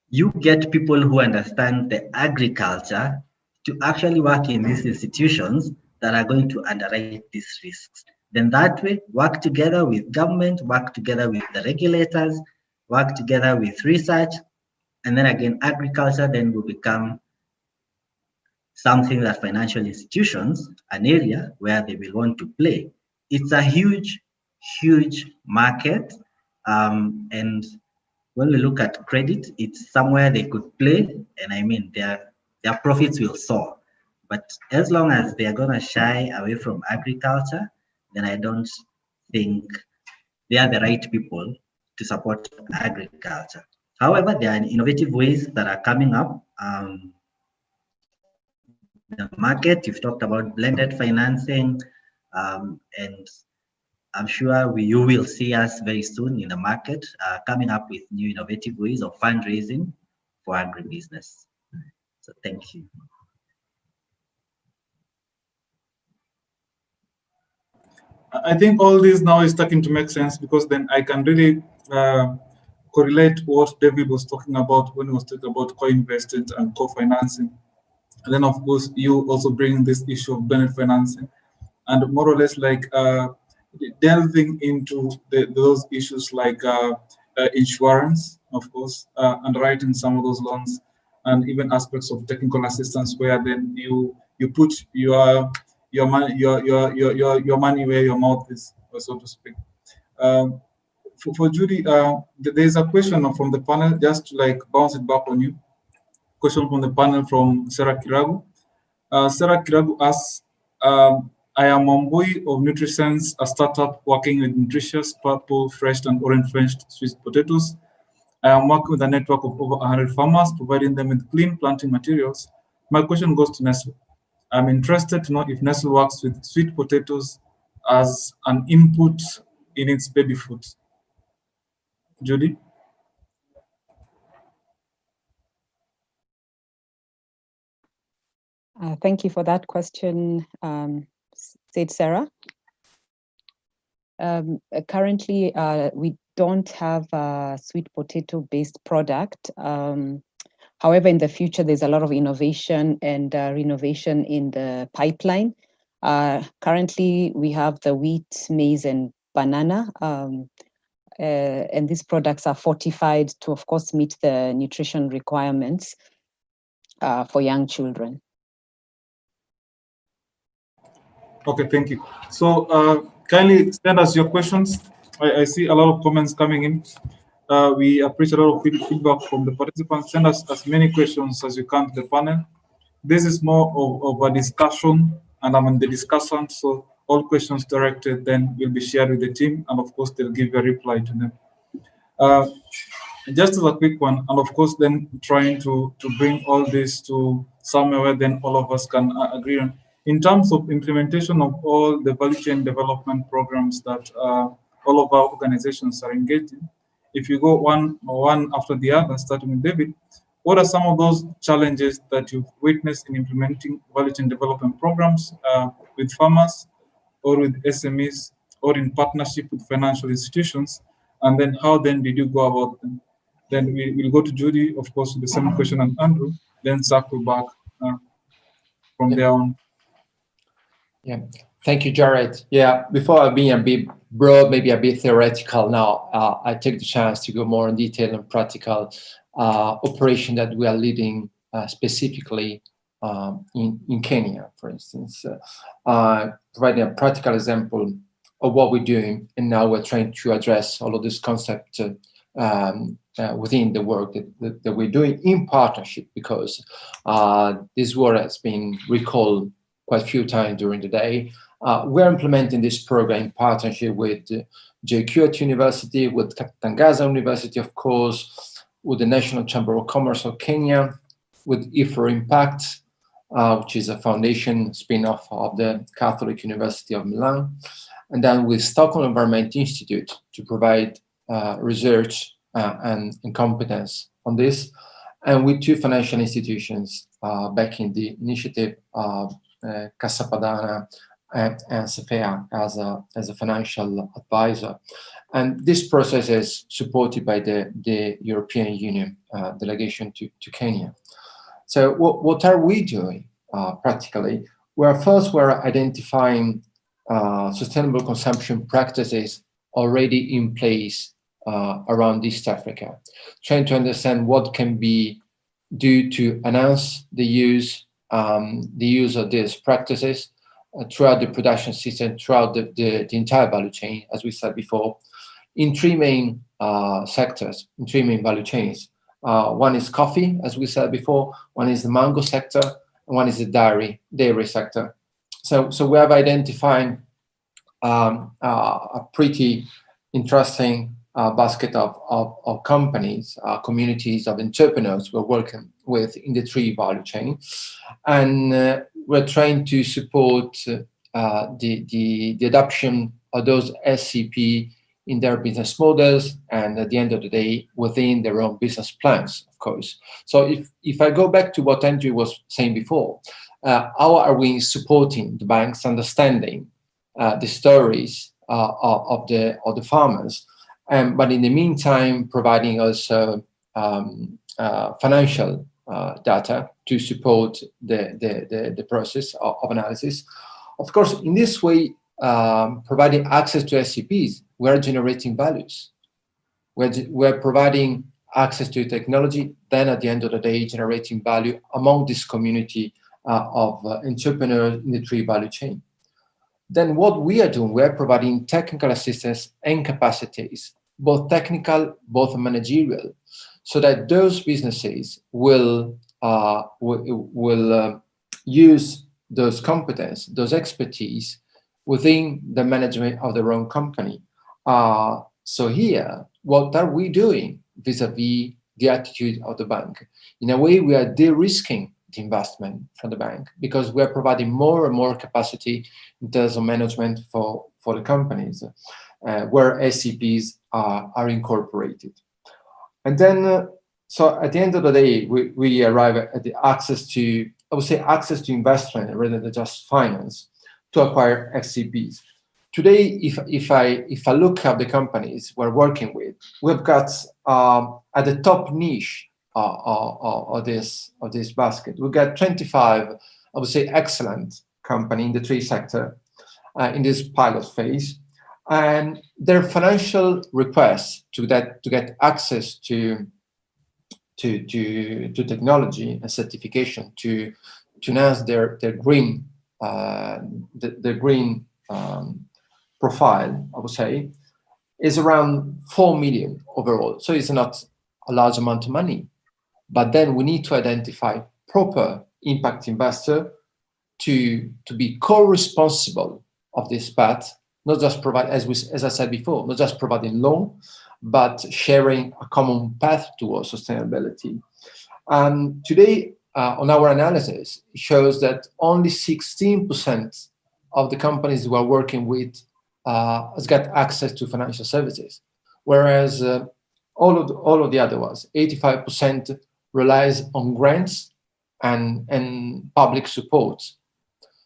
you get people who understand the agriculture to actually work in these institutions that are going to underwrite these risks. Then that way, work together with government, work together with the regulators, work together with research, and then again, agriculture then will become something that financial institutions, an area where they will want to play. It's a huge, huge market. And when we look at credit, it's somewhere they could play. And I mean, their profits will soar. But as long as they're going to shy away from agriculture, then I don't think they are the right people to support agriculture. However, there are innovative ways that are coming up. The market, you've talked about blended financing, and I'm sure you will see us very soon in the market coming up with new innovative ways of fundraising for agribusiness. So thank you. I think all this now is starting to make sense because then I can really correlate what David was talking about when he was talking about co-invested and co-financing. And then, of course, you also bring this issue of blended financing and more or less like delving into those issues like insurance, of course, underwriting some of those loans, and even aspects of technical assistance where then you put your money where your mouth is, so to speak. For Judy, there's a question from the panel, just to like bounce it back on you. Question from the panel from Sarah Kiragu. Sarah Kiragu asks, I am Mambui of NutriSense, a startup working with nutritious purple, fresh, and orange French sweet potatoes. I am working with a network of over 100 farmers, providing them with clean planting materials. My question goes to Nestle. I'm interested to know if Nestle works with sweet potatoes as an input in its baby food. Judy? Thank you for that question, said Sarah. Currently, we don't have a sweet potato-based product. However, in the future, there's a lot of innovation and renovation in the pipeline. Currently, we have the wheat, maize, and banana. And these products are fortified to, of course, meet the nutrition requirements for young children. Okay, thank you. So kindly send us your questions. I see a lot of comments coming in. We appreciate a lot of feedback from the participants. Send us as many questions as you can to the panel. This is more of a discussion, and I'm in the discussion, so all questions directed then will be shared with the team, and of course they'll give a reply to them. Just as a quick one, and of course then trying to bring all this to somewhere where then all of us can agree on. In terms of implementation of all the value chain development programs that all of our organizations are engaged in, if you go one after the other, starting with David, what are some of those challenges that you've witnessed in implementing value chain development programs with farmers or with SMEs or in partnership with financial institutions? And then how then did you go about them? Then we'll go to Judy, of course, with the same question, and Andrew, then circle back from there on. Yeah, thank you, Jared. Yeah, before being a bit broad, maybe a bit theoretical now, I take the chance to go more in detail and practical operation that we are leading specifically in Kenya, for instance, providing a practical example of what we're doing, and now we're trying to address all of this concept within the work that we're doing in partnership, because this word has been recalled quite a few times during the day. We're implementing this program in partnership with JQ University, with Tangaza University, of course, with the National Chamber of Commerce of Kenya, with IFRO Impact, which is a foundation spin-off of the Catholic University of Milan, and then with Stockholm Environment Institute to provide research and competence on this, and with two financial institutions backing the initiative, Casapadana and Safea as a financial advisor. And this process is supported by the European Union delegation to Kenya. So what are we doing practically? We're identifying sustainable consumption practices already in place around East Africa, trying to understand what can be due to enhance the use of these practices throughout the production system, throughout the entire value chain, as we said before, in three main sectors, in three main value chains. One is coffee, as we said before, one is the mango sector, and one is the dairy sector. So we have identified a pretty interesting basket of companies, communities of entrepreneurs we're working with in the three value chain, and we're trying to support the adoption of those SCP in their business models, and at the end of the day, within their own business plans, of course. So if I go back to what Andrew was saying before, how are we supporting the banks understanding the stories of the farmers, but in the meantime providing also financial data to support the process of analysis. Of course, in this way, providing access to SCPs, we're generating values. We're providing access to technology, then at the end of the day, generating value among this community of entrepreneurs in the three value chain. Then what we are doing, we're providing technical assistance and capacities, both technical, both managerial, so that those businesses will use those competence, those expertise within the management of their own company. So here, what are we doing vis-a-vis the attitude of the bank? In a way, we are de-risking the investment from the bank because we are providing more and more capacity in terms of management for the companies where SCPs are incorporated. And then, so at the end of the day, we arrive at the access to, I would say, access to investment rather than just finance to acquire SCPs. Today, if I look at the companies we're working with, we've got at the top niche of this basket, we've got 25, I would say, excellent company in the trade sector in this pilot phase, and their financial requests to get access to technology and certification to enhance their green profile, I would say, is around 4 million overall. So it's not a large amount of money. But then we need to identify proper impact investor to be co-responsible of this path, not just provide, as I said before, not just providing loan, but sharing a common path towards sustainability. Today, on our analysis, it shows that only 16% of the companies we are working with has got access to financial services, whereas all of the other ones, 85%, relies on grants and public support.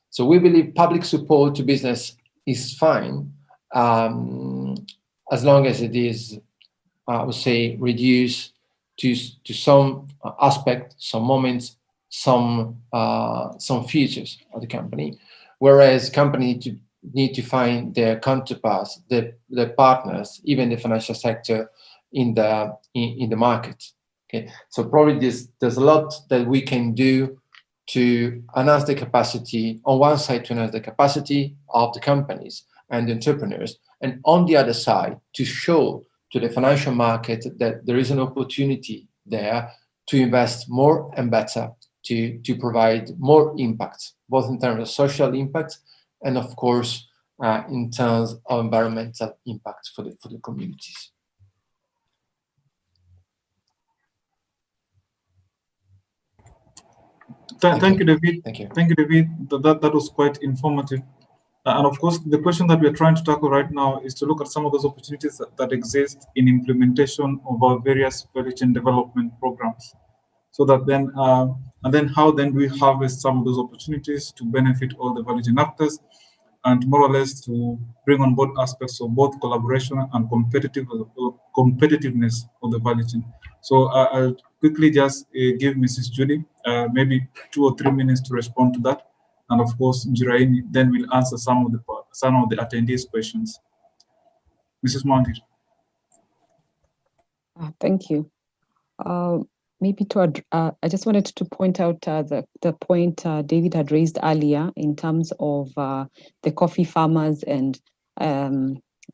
So we believe public support to business is fine as long as it is, I would say, reduced to some aspect, some moments, some features of the company, whereas companies need to find their counterparts, their partners, even the financial sector in the market. Okay, so probably there's a lot that we can do to enhance the capacity, on one side to enhance the capacity of the companies and the entrepreneurs, and on the other side to show to the financial market that there is an opportunity there to invest more and better to provide more impact, both in terms of social impact and of course in terms of environmental impact for the communities. Thank you, David. Thank you. Thank you, David. That was quite informative. And of course, the question that we're trying to tackle right now is to look at some of those opportunities that exist in implementation of our various value chain development programs. So that then, and then how then we harvest some of those opportunities to benefit all the value chain actors, and more or less to bring on board aspects of both collaboration and competitiveness of the value chain. So I'll quickly just give Mrs. Judy maybe 2 or 3 minutes to respond to that. And of course, Njiraini then will answer some of the attendees' questions. Mrs. Mwangi. Thank you. Maybe I just wanted to point out the point David had raised earlier in terms of the coffee farmers and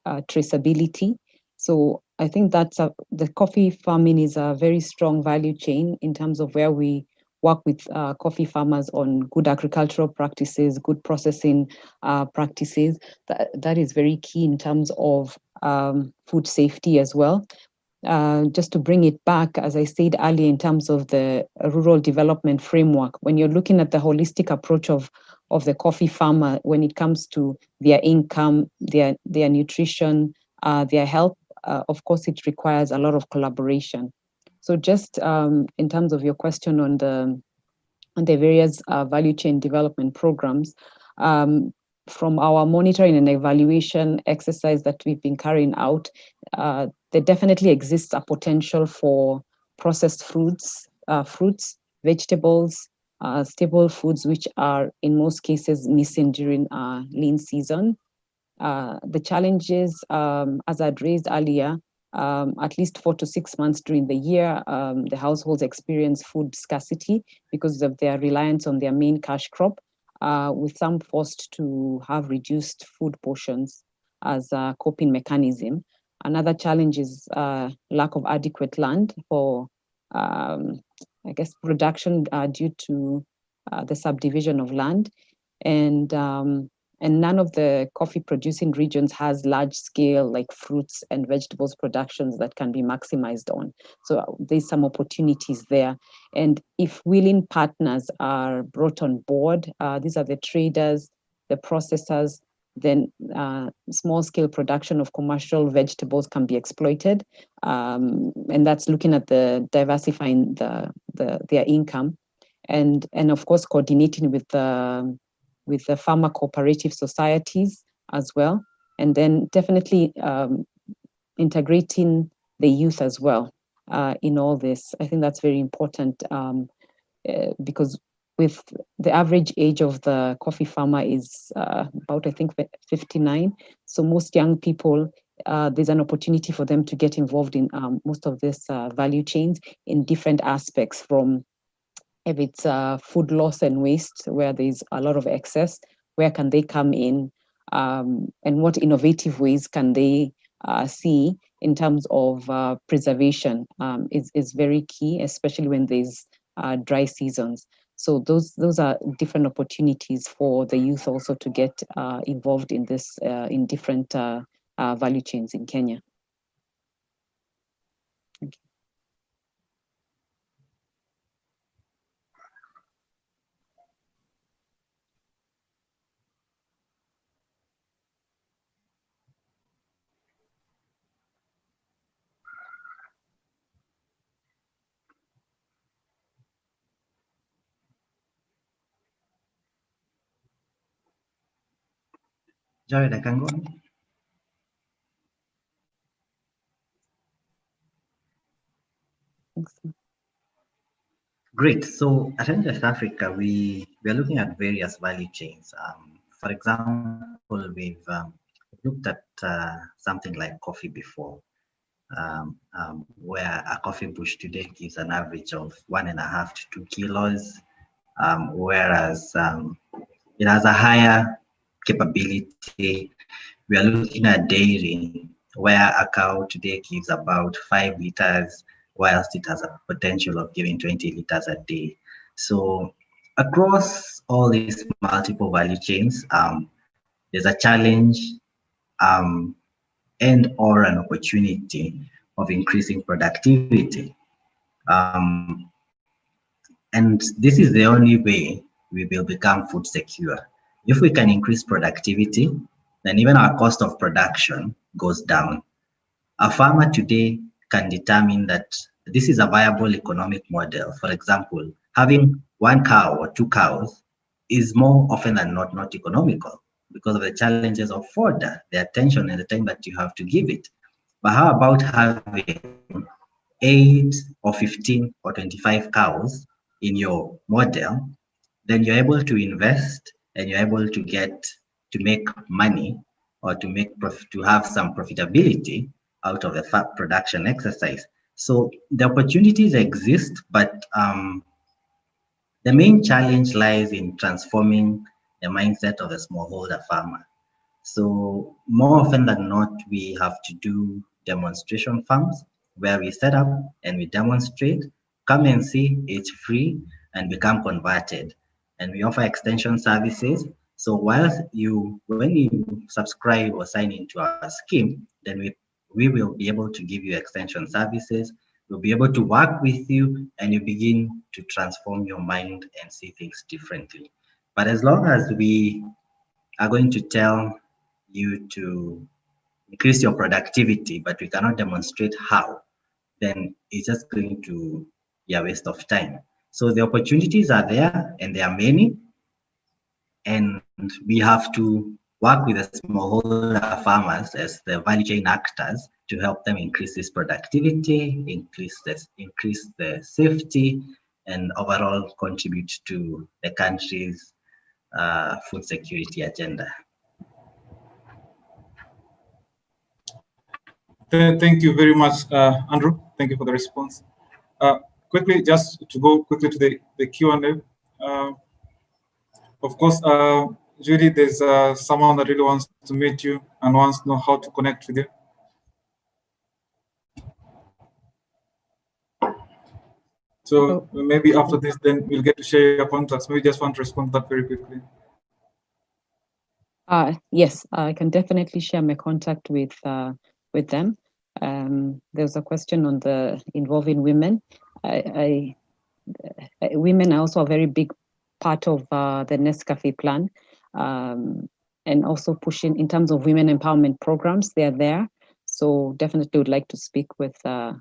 traceability. So I think that's the coffee farming is a very strong value chain in terms of where we work with coffee farmers on good agricultural practices, good processing practices. That is very key in terms of food safety as well. Just to bring it back, as I said earlier, in terms of the rural development framework, when you're looking at the holistic approach of the coffee farmer, when it comes to their income, their nutrition, their health, of course, it requires a lot of collaboration. So just in terms of your question on the various value chain development programs, from our monitoring and evaluation exercise that we've been carrying out, there definitely exists a potential for processed fruits, vegetables, staple foods, which are in most cases missing during lean season. The challenges, as I'd raised earlier, at least 4 to 6 months during the year, the households experience food scarcity because of their reliance on their main cash crop, with some forced to have reduced food portions as a coping mechanism. Another challenge is lack of adequate land for, I guess, production due to the subdivision of land. And And none of the coffee producing regions has large scale like fruits and vegetables productions that can be maximized on. So there's some opportunities there. And if willing partners are brought on board, these are the traders, the processors, then small scale production of commercial vegetables can be exploited. And that's looking at the diversifying their income. And of course, coordinating with the farmer cooperative societies as well. And then definitely integrating the youth as well in all this. I think that's very important because with the average age of the coffee farmer is about, I think, 59. So most young people, there's an opportunity for them to get involved in most of this value chains in different aspects, from if it's food loss and waste, where there's a lot of excess, where can they come in, and what innovative ways can they see in terms of preservation is very key, especially when there's dry seasons. So those are different opportunities for the youth also to get involved in this in different value chains in Kenya. Thank you. Jared, I can go on. Thanks. Great. So at West Africa, we are looking at various value chains. For example, we've looked at something like coffee before, where a coffee bush today gives an average of 1.5 to 2 kilos, whereas it has a higher capability. We are looking at dairy, where a cow today gives about 5 liters, whilst it has a potential of giving 20 liters a day. So across all these multiple value chains, there's a challenge and or an opportunity of increasing productivity. And this is the only way we will become food secure. If we can increase productivity, then even our cost of production goes down. A farmer today can determine that this is a viable economic model. For example, having 1 cow or 2 cows is more often than not economical because of the challenges of fodder, the attention and the time that you have to give it. But how about having 8 or 15 or 25 cows in your model? Then you're able to invest and you're able to make money, or to have some profitability out of the fat production exercise. So the opportunities exist, but the main challenge lies in transforming the mindset of the smallholder farmer. So more often than not, we have to do demonstration farms where we set up and we demonstrate, come and see, it's free, and become converted. And we offer extension services. So when you subscribe or sign into our scheme, then we will be able to give you extension services. We'll be able to work with you, and you begin to transform your mind and see things differently. But as long as we are going to tell you to increase your productivity, but we cannot demonstrate how, then it's just going to be a waste of time. So the opportunities are there, and there are many, and we have to work with the smallholder farmers as the value chain actors to help them increase this productivity, increase the safety, and overall contribute to the country's food security agenda. Thank you very much, Andrew. Thank you for the response. Quickly, just to go quickly to the Q&A. Of course, Judy, there's someone that really wants to meet you and wants to know how to connect with you. So maybe after this, then we'll get to share your contacts. Maybe just want to respond to that very quickly. Yes, I can definitely share my contact with them. There's a question on the involving women. Women are also a very big part of the Nescafe plan, and also pushing in terms of women empowerment programs. They are there, so definitely would like to speak with the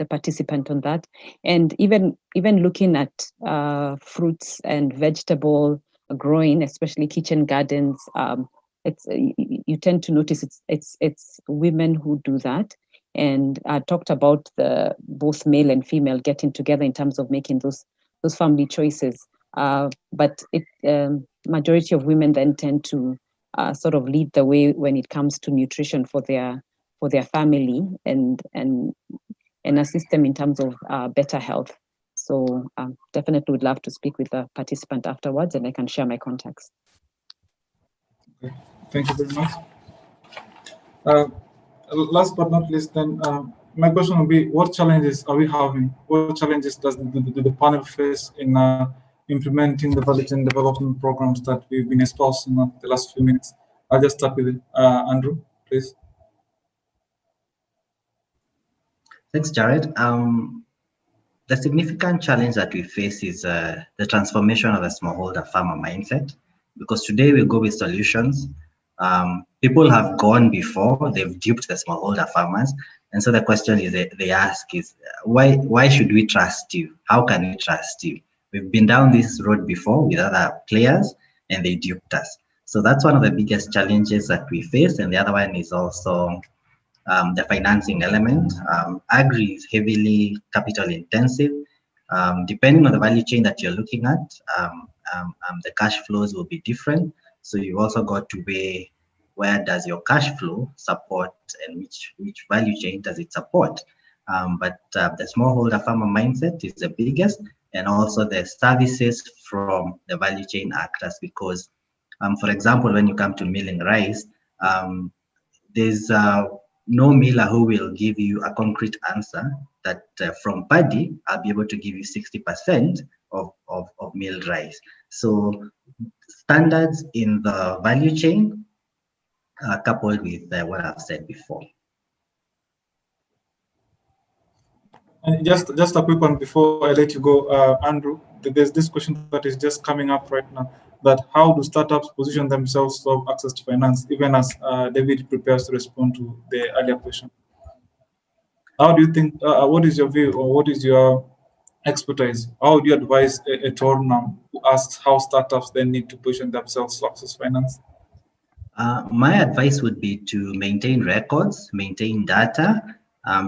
participant on that, and even looking at fruits and vegetable growing, especially kitchen gardens. It's you tend to notice it's women who do that. And I talked about the both male and female getting together in terms of making those family choices. But majority of women then tend to sort of lead the way when it comes to nutrition for their family and assist them in terms of better health. So definitely would love to speak with the participant afterwards, and I can share my contacts. Okay. Thank you very much. Last but not least, then my question will be: what challenges are we having? What challenges does the panel face in implementing the value chain development programs that we've been espousing the last few minutes? I'll just start with Andrew, please. Thanks, Jared. The significant challenge that we face is the transformation of the smallholder farmer mindset, because today we go with solutions. People have gone before, they've duped the smallholder farmers. And so the question is they ask is, why should we trust you? How can we trust you? We've been down this road before with other players and they duped us. So that's one of the biggest challenges that we face. And the other one is also the financing element. Agri is heavily capital intensive. Depending on the value chain that you're looking at, the cash flows will be different. So you've also got to weigh where does your cash flow support and which value chain does it support. But the smallholder farmer mindset is the biggest, and also the services from the value chain actors, because for example, when you come to milling rice, there's no miller who will give you a concrete answer that from paddy, I'll be able to give you 60% of milled rice. So standards in the value chain coupled with what I've said before. And just a quick one before I let you go, Andrew. There's this question that is just coming up right now: that how do startups position themselves to have access to finance, even as David prepares to respond to the earlier question. How do you think? What is your view, or what is your expertise? How do you advise a Tornam who asks how startups then need to position themselves to access finance? My advice would be to maintain records, maintain data,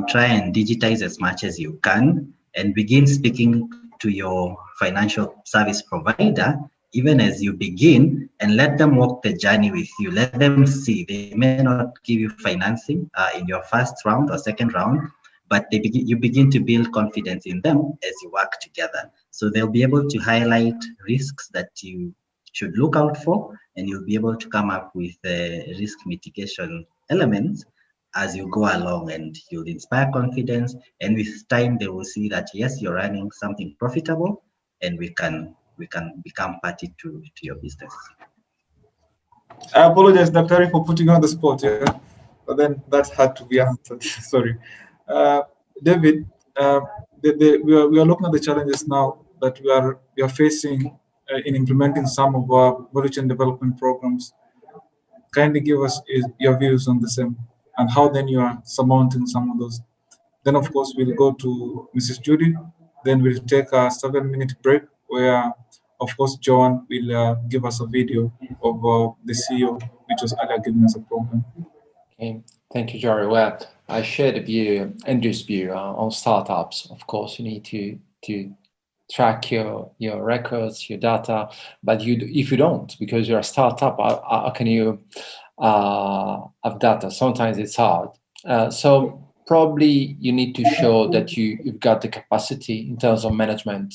try and digitize as much as you can, and begin speaking to your financial service provider even as you begin, and let them walk the journey with you. Let them see. They may not give you financing in your first round or second round, but you begin to build confidence in them as you work together. So they'll be able to highlight risks that you should look out for, and you'll be able to come up with risk mitigation elements as you go along, and you'll inspire confidence. And with time, they will see that yes, you're running something profitable, and we can become party to your business. I apologize, Dr. for putting you on the spot, yeah, but then that had to be answered. Sorry, David. We are looking at the challenges now that we are facing in implementing some of our value chain development programs. Kindly give us your views on the same, and how then you are surmounting some of those. Then, of course, we'll go to Mrs. Judy. Then we'll take a 7-minute break where, of course, Joan will give us a video of the CEO, which was earlier giving us a program. Okay, thank you, Jerry. Well, I share the view, Andrew's view on startups. Of course, you need to track your records, your data, but if you don't, because you're a startup, how can you have data? Sometimes it's hard. So probably you need to show that you've got the capacity in terms of management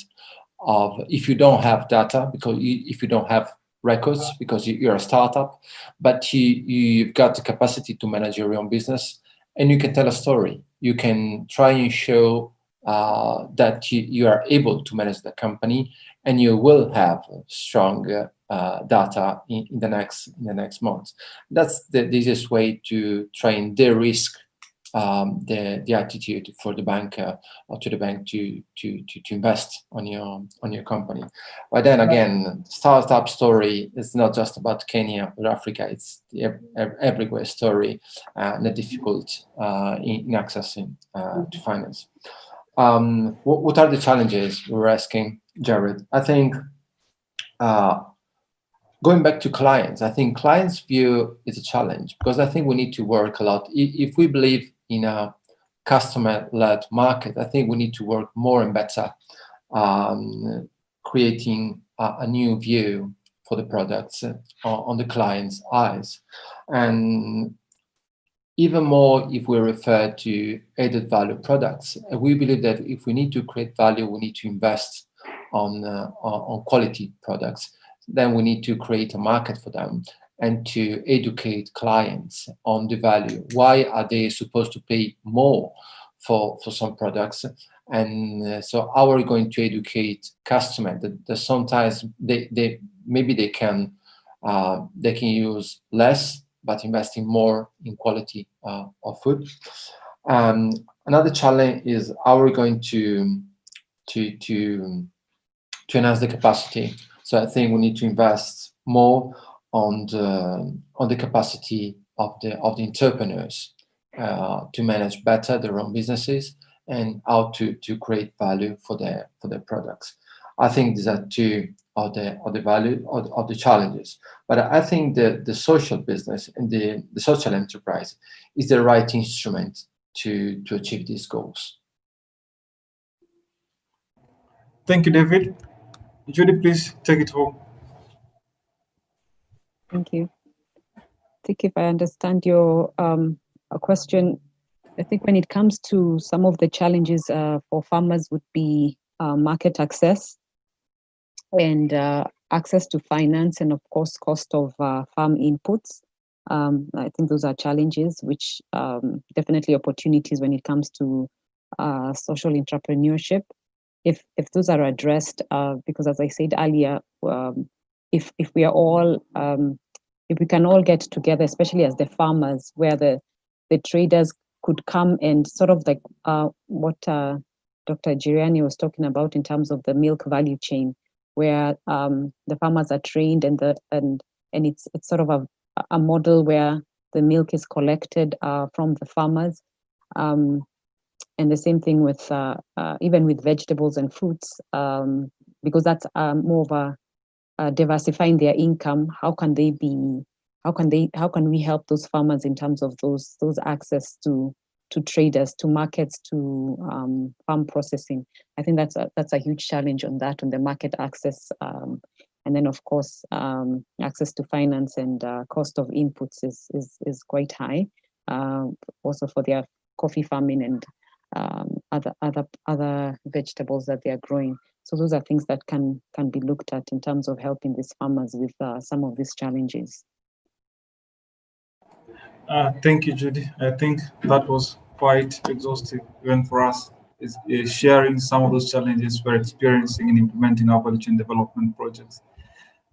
of, if you don't have data, because if you don't have records, because you're a startup, but you've got the capacity to manage your own business, and you can tell a story. You can try and show that you are able to manage the company, and you will have strong data in the next months. That's the easiest way to try and de-risk the attitude for the banker or to the bank to invest on your company. But then again, startup story is not just about Kenya or Africa. It's the everywhere story and the difficult in accessing to finance. What are the challenges we were asking, Jared? I think going back to clients, I think clients' view is a challenge because I think we need to work a lot. If we believe in a customer-led market, I think we need to work more and better creating a new view for the products on the client's eyes. And even more if we refer to added value products, we believe that if we need to create value, we need to invest on quality products. Then we need to create a market for them and to educate clients on the value. Why are they supposed to pay more for some products? And so how are we going to educate customers that sometimes they can use less but investing more in quality of food? Another challenge is how are we going to enhance the capacity. So I think we need to invest more on the capacity of the entrepreneurs to manage better their own businesses and how to create value for their products. I think these are two of the value of the challenges. But I think the social business and the social enterprise is the right instrument to achieve these goals. Thank you, David. Judy, please take it home. Thank you. I think if I understand your question, I think when it comes to some of the challenges for farmers would be market access and access to finance and, of course, cost of farm inputs. I think those are challenges which definitely opportunities when it comes to social entrepreneurship. If those are addressed, because as I said earlier, if we are all, if we can all get together, especially as the farmers, where the traders could come and sort of like what Dr. Giriani was talking about in terms of the milk value chain, where the farmers are trained and it's sort of a model where the milk is collected from the farmers. And the same thing with even with vegetables and fruits, because that's more of a diversifying their income. How can we help those farmers in terms of those access to traders, to markets, to farm processing? I think that's a huge challenge on the market access, and then of course access to finance and cost of inputs is quite high, also for their coffee farming and other vegetables that they are growing. So those are things that can be looked at in terms of helping these farmers with some of these challenges. Thank you, Judy. I think that was quite exhaustive even for us, is sharing some of those challenges we're experiencing in implementing our value chain development projects.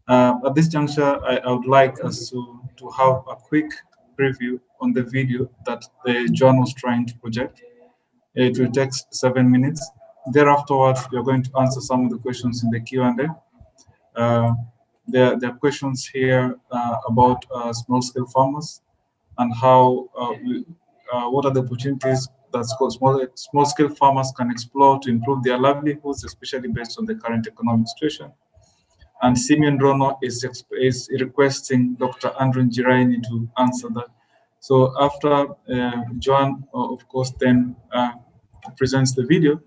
At this juncture, I would like us to have a quick preview on the video that Joan was trying to project. It will take 7 minutes. Thereafter, we are going to answer some of the questions in the Q&A. There are questions here about small-scale farmers and how what are the opportunities that small-scale farmers can explore to improve their livelihoods, especially based on the current economic situation. And Simeon Rono is requesting Dr. Andrew Njiraini to answer that. So after Joan, of course, then presents the video,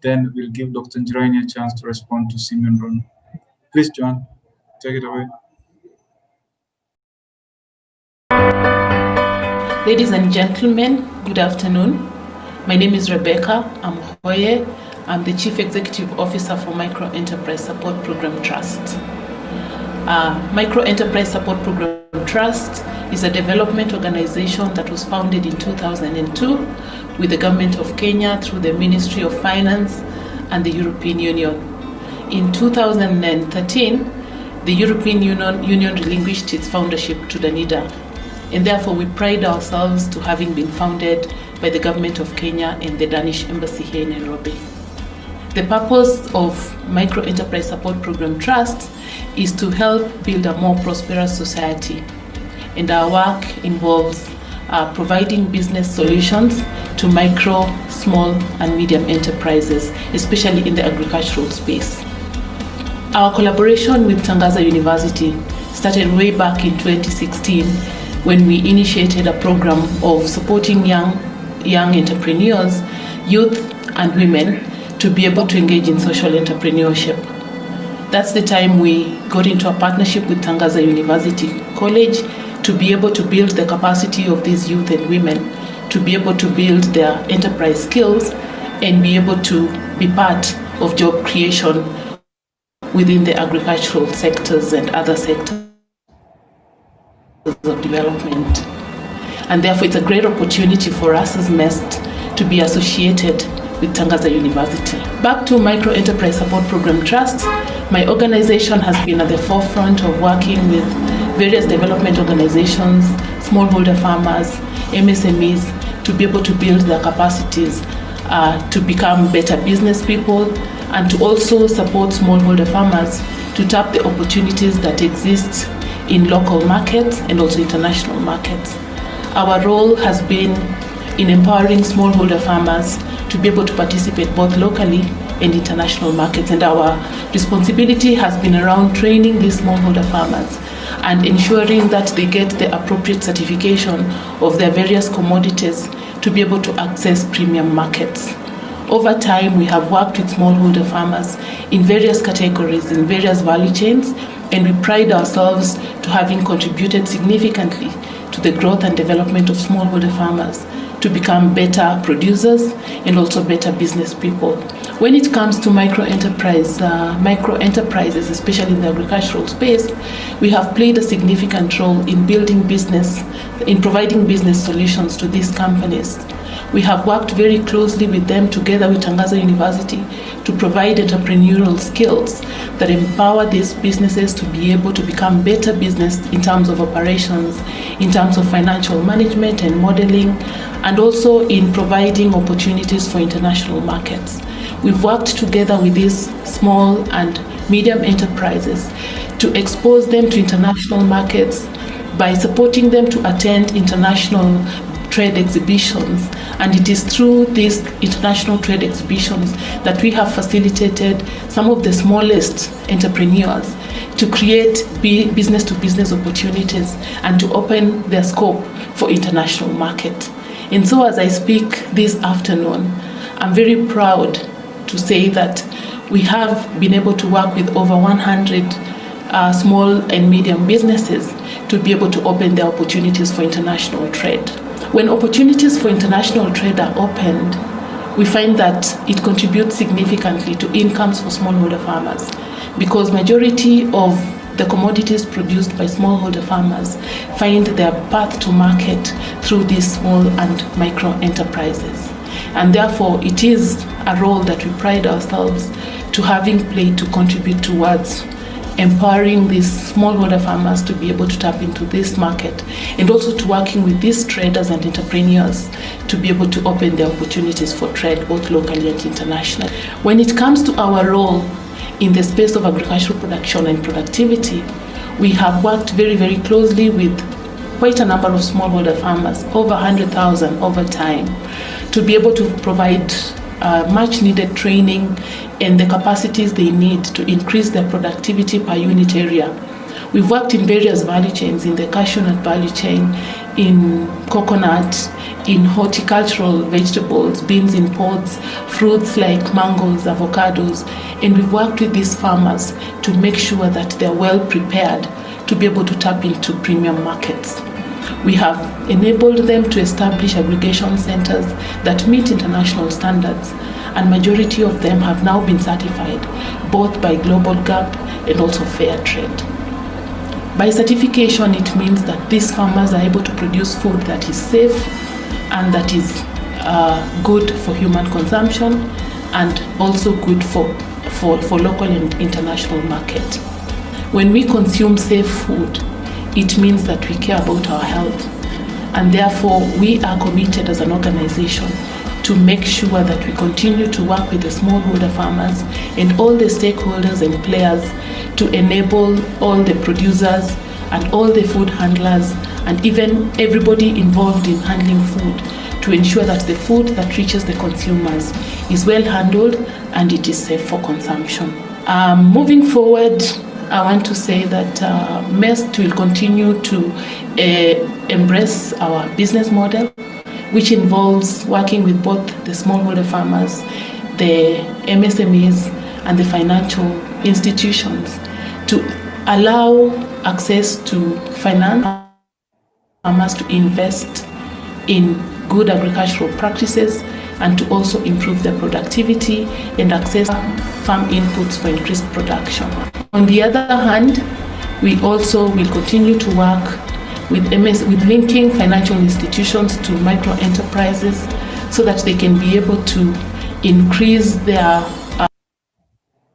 then we'll give Dr. Njiraini a chance to respond to Simeon Rono. Please, Joan, take it away. Ladies and gentlemen, good afternoon. My name is Rebecca Amhoye. I'm the Chief Executive Officer for Micro Enterprise Support Program Trust. Micro Enterprise Support Program Trust is a development organization that was founded in 2002 with the Government of Kenya through the Ministry of Finance and the European Union. In 2013, the European Union relinquished its foundership to Danida, and therefore we pride ourselves to having been founded by the government of Kenya and the Danish embassy here in Nairobi. The purpose of Micro Enterprise Support Program Trust is to help build a more prosperous society, and our work involves providing business solutions to micro, small and medium enterprises, especially in the agricultural space. Our collaboration with Tangaza University started way back in 2016 when we initiated a program of supporting young entrepreneurs, youth and women to be able to engage in social entrepreneurship. That's the time we got into a partnership with Tangaza University College to be able to build the capacity of these youth and women to be able to build their enterprise skills and be able to be part of job creation within the agricultural sectors and other sectors of development. And therefore it's a great opportunity for us as MEST to be associated with Tangaza University. Back to Micro Enterprise Support Program Trust, my organization has been at the forefront of working with various development organizations, smallholder farmers, MSMEs, to be able to build their capacities to become better business people, and to also support smallholder farmers to tap the opportunities that exist in local markets and also international markets. Our role has been in empowering smallholder farmers to be able to participate both locally and international markets, and our responsibility has been around training these smallholder farmers and ensuring that they get the appropriate certification of their various commodities to be able to access premium markets. Over time, we have worked with smallholder farmers in various categories, in various value chains, and we pride ourselves to having contributed significantly to the growth and development of smallholder farmers to become better producers and also better business people. When it comes to micro enterprises, especially in the agricultural space, we have played a significant role in building business, in providing business solutions to these companies. We have worked very closely with them together with Tangaza University to provide entrepreneurial skills that empower these businesses to be able to become better business in terms of operations, in terms of financial management and modeling, and also in providing opportunities for international markets. We've worked together with these small and medium enterprises to expose them to international markets by supporting them to attend international trade exhibitions, and it is through these international trade exhibitions that we have facilitated some of the smallest entrepreneurs to create business-to-business opportunities and to open their scope for international market. And so as I speak this afternoon, I'm very proud to say that we have been able to work with over 100 small and medium businesses to be able to open their opportunities for international trade. When opportunities for international trade are opened, we find that it contributes significantly to incomes for smallholder farmers, because majority of the commodities produced by smallholder farmers find their path to market through these small and micro enterprises. And therefore, it is a role that we pride ourselves to having played to contribute towards empowering these smallholder farmers to be able to tap into this market, and also to working with these traders and entrepreneurs to be able to open their opportunities for trade both locally and internationally. When it comes to our role in the space of agricultural production and productivity, we have worked very, very closely with quite a number of smallholder farmers, over 100,000 over time, to be able to provide much needed training and the capacities they need to increase their productivity per unit area. We've worked in various value chains, in the cashew nut value chain, in coconut, in horticultural vegetables, beans in pods, fruits like mangoes, avocados, and we've worked with these farmers to make sure that they're well prepared to be able to tap into premium markets. We have enabled them to establish aggregation centers that meet international standards, and majority of them have now been certified both by Global GAP and also Fair Trade. By certification, it means that these farmers are able to produce food that is safe and that is good for human consumption, and also good for local and international market. When we consume safe food, it means that we care about our health. And therefore, we are committed as an organization to make sure that we continue to work with the smallholder farmers and all the stakeholders and players to enable all the producers and all the food handlers and even everybody involved in handling food to ensure that the food that reaches the consumers is well handled and it is safe for consumption. Moving forward, I want to say that MEST will continue to embrace our business model, which involves working with both the smallholder farmers, the MSMEs, and the financial institutions to allow access to finance farmers to invest in good agricultural practices and to also improve their productivity and access farm inputs for increased production. On the other hand, we also will continue to work with linking financial institutions to micro enterprises so that they can be able to increase their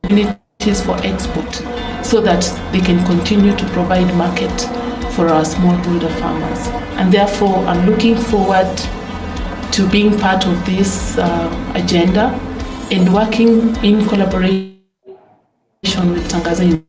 opportunities for export so that they can continue to provide market for our smallholder farmers. And therefore, I'm looking forward to being part of this agenda and working in collaboration with Tangaza.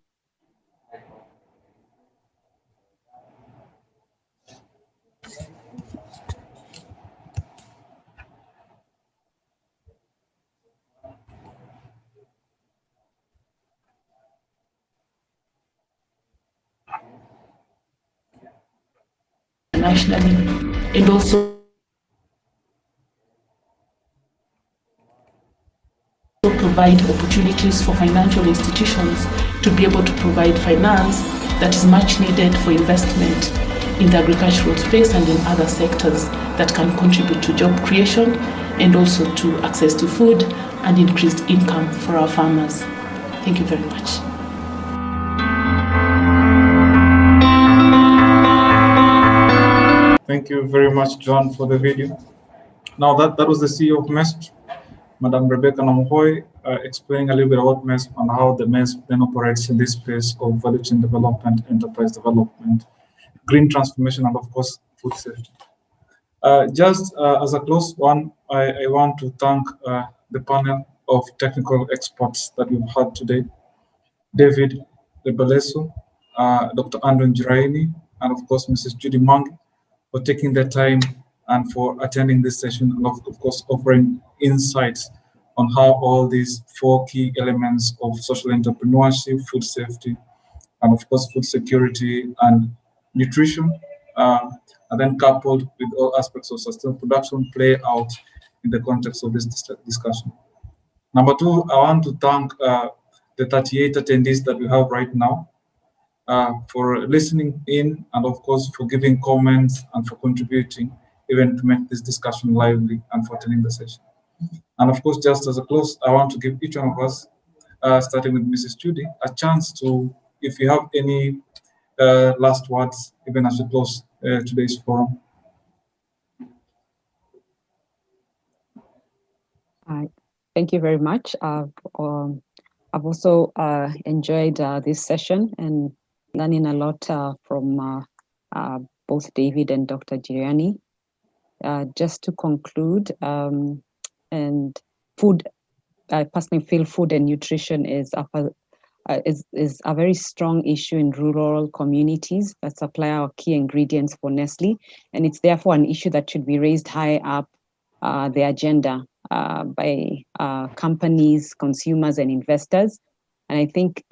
Nationally, and also provide opportunities for financial institutions to be able to provide finance that is much needed for investment in the agricultural space and in other sectors that can contribute to job creation and also to access to food and increased income for our farmers. Thank you very much. Thank you very much, John, for the video. Now that was the CEO of MESP, Madam Rebecca Namhoy, explaining a little bit about MESP and how the MESP then operates in this space of value chain development, enterprise development, green transformation, and of course, food safety. Just as a close one, I want to thank the panel of technical experts that we've had today, David Lebeleso, Dr. Andrew Njiraini, and of course, Mrs. Judy Mangi, for taking the time and for attending this session, and of course, offering insights on how all these 4 key elements of social entrepreneurship, food safety, and of course, food security and nutrition, and then coupled with all aspects of sustainable production play out in the context of this discussion. Number 2, I want to thank the 38 attendees that we have right now for listening in and of course for giving comments and for contributing even to make this discussion lively and for attending the session. And of course, just as a close, I want to give each one of us, starting with Mrs. Judy, a chance to, if you have any last words, even as we close today's forum. Thank you very much. I've also enjoyed this session and learning a lot from both David and Dr. Giriani. Just to conclude, and food, I personally feel food and nutrition is a very strong issue in rural communities that supply our key ingredients for Nestle, and it's therefore an issue that should be raised high up the agenda by companies, consumers, and investors. And I think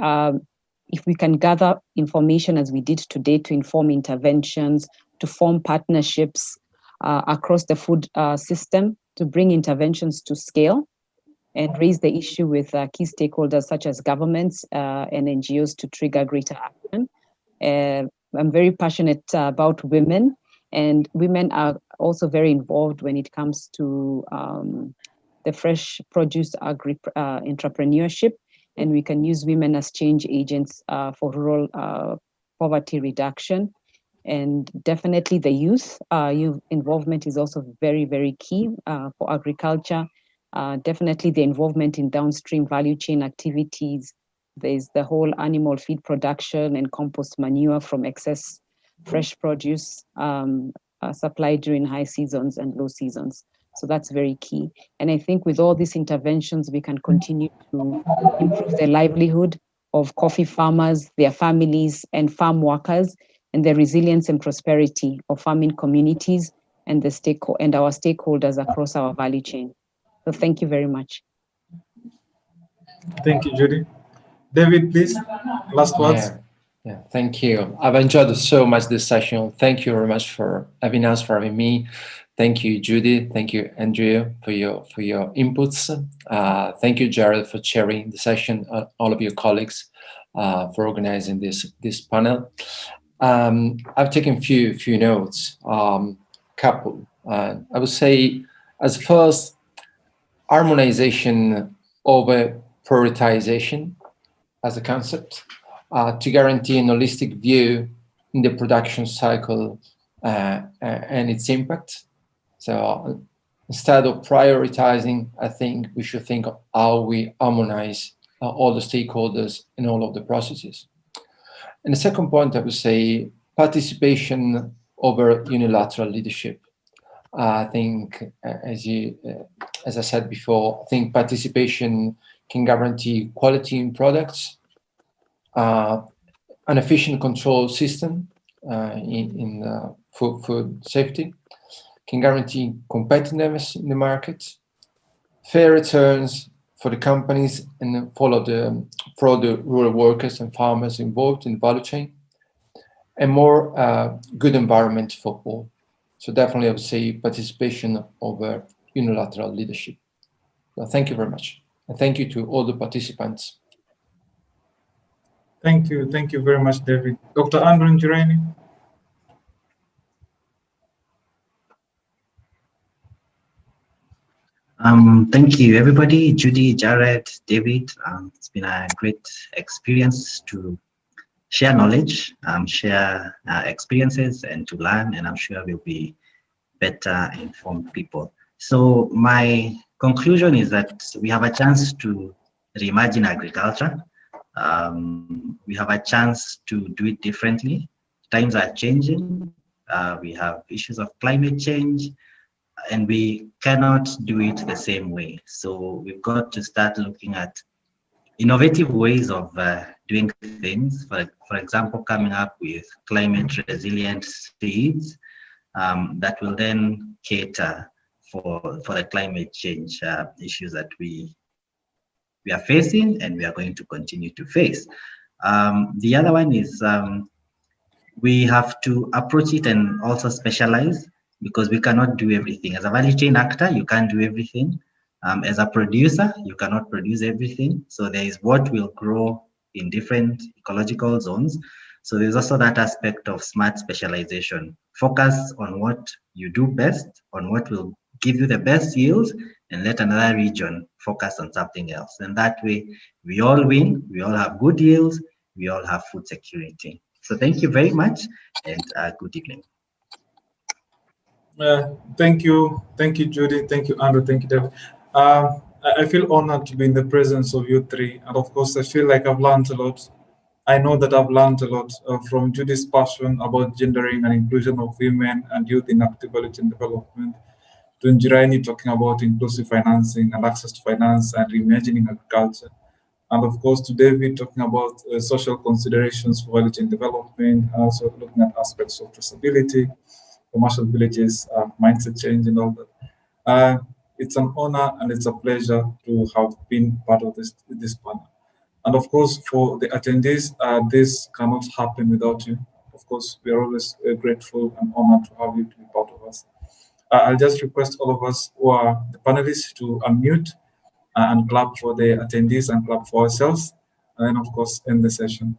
if we can gather information as we did today to inform interventions, to form partnerships across the food system, to bring interventions to scale, and raise the issue with key stakeholders such as governments and NGOs to trigger greater action. I'm very passionate about women, and women are also very involved when it comes to the fresh produce entrepreneurship, and we can use women as change agents for rural poverty reduction. And definitely the youth involvement is also very, very key for agriculture. Definitely the involvement in downstream value chain activities There's the whole animal feed production and compost manure from excess fresh produce supplied during high seasons and low seasons. So that's very key. And I think with all these interventions, we can continue to improve the livelihood of coffee farmers, their families, and farm workers, and the resilience and prosperity of farming communities and our stakeholders across our value chain. So thank you very much. Thank you, Judy. David, please, last words. Yeah, thank you. I've enjoyed so much this session. Thank you very much for having us, for having me. Thank you, Judy. Thank you, Andrea, for your inputs. Thank you, Jared, for chairing the session. All of your colleagues for organizing this panel. I've taken few notes. Couple. I would say, as first, harmonization over prioritization as a concept to guarantee an holistic view in the production cycle and its impact. So instead of prioritizing, I think we should think of how we harmonize all the stakeholders in all of the processes. And the second point, I would say, participation over unilateral leadership. I think, as I said before, I think participation can guarantee quality in products, an efficient control system in food safety, can guarantee competitiveness in the market, fair returns for the companies and for the rural workers and farmers involved in the value chain, and more good environment for all. So definitely I would say participation over unilateral leadership. So thank you very much. And thank you to all the participants. Thank you very much, David. Dr. Andrew Njirani. Thank you, everybody. Judy, Jared, David. It's been a great experience to share knowledge, share experiences, and to learn. And I'm sure we'll be better informed people. So my conclusion is that we have a chance to reimagine agriculture. We have a chance to do it differently. Times are changing. We have issues of climate change, and we cannot do it the same way. So we've got to start looking at innovative ways of doing things. For example, coming up with climate resilient seeds that will then cater for the climate change issues that we are facing and we are going to continue to face. The other one is we have to approach it and also specialize, because we cannot do everything. As a value chain actor, you can't do everything. As a producer, you cannot produce everything. So there is what will grow in different ecological zones. So there's also that aspect of smart specialization. Focus on what you do best, on what will give you the best yields, and let another region focus on something else. And that way, we all win, we all have good yields, we all have food security. So thank you very much, and good evening. Thank you, Judy. Thank you, Andrew. Thank you, David. I feel honored to be in the presence of you three, and of course, I feel like I've learned a lot. I know that I've learned a lot from Judy's passion about gendering and inclusion of women and youth in active value chain development, to Njirani talking about inclusive financing and access to finance and reimagining agriculture, and of course to David talking about social considerations for value chain development, and also looking at aspects of traceability, commercial villages, mindset change, and all that. It's an honor and it's a pleasure to have been part of this panel. And of course, for the attendees, this cannot happen without you. Of course, we are always grateful and honored to have you to be part of us. I'll just request all of us who are the panelists to unmute and clap for the attendees and clap for ourselves, and then of course end the session.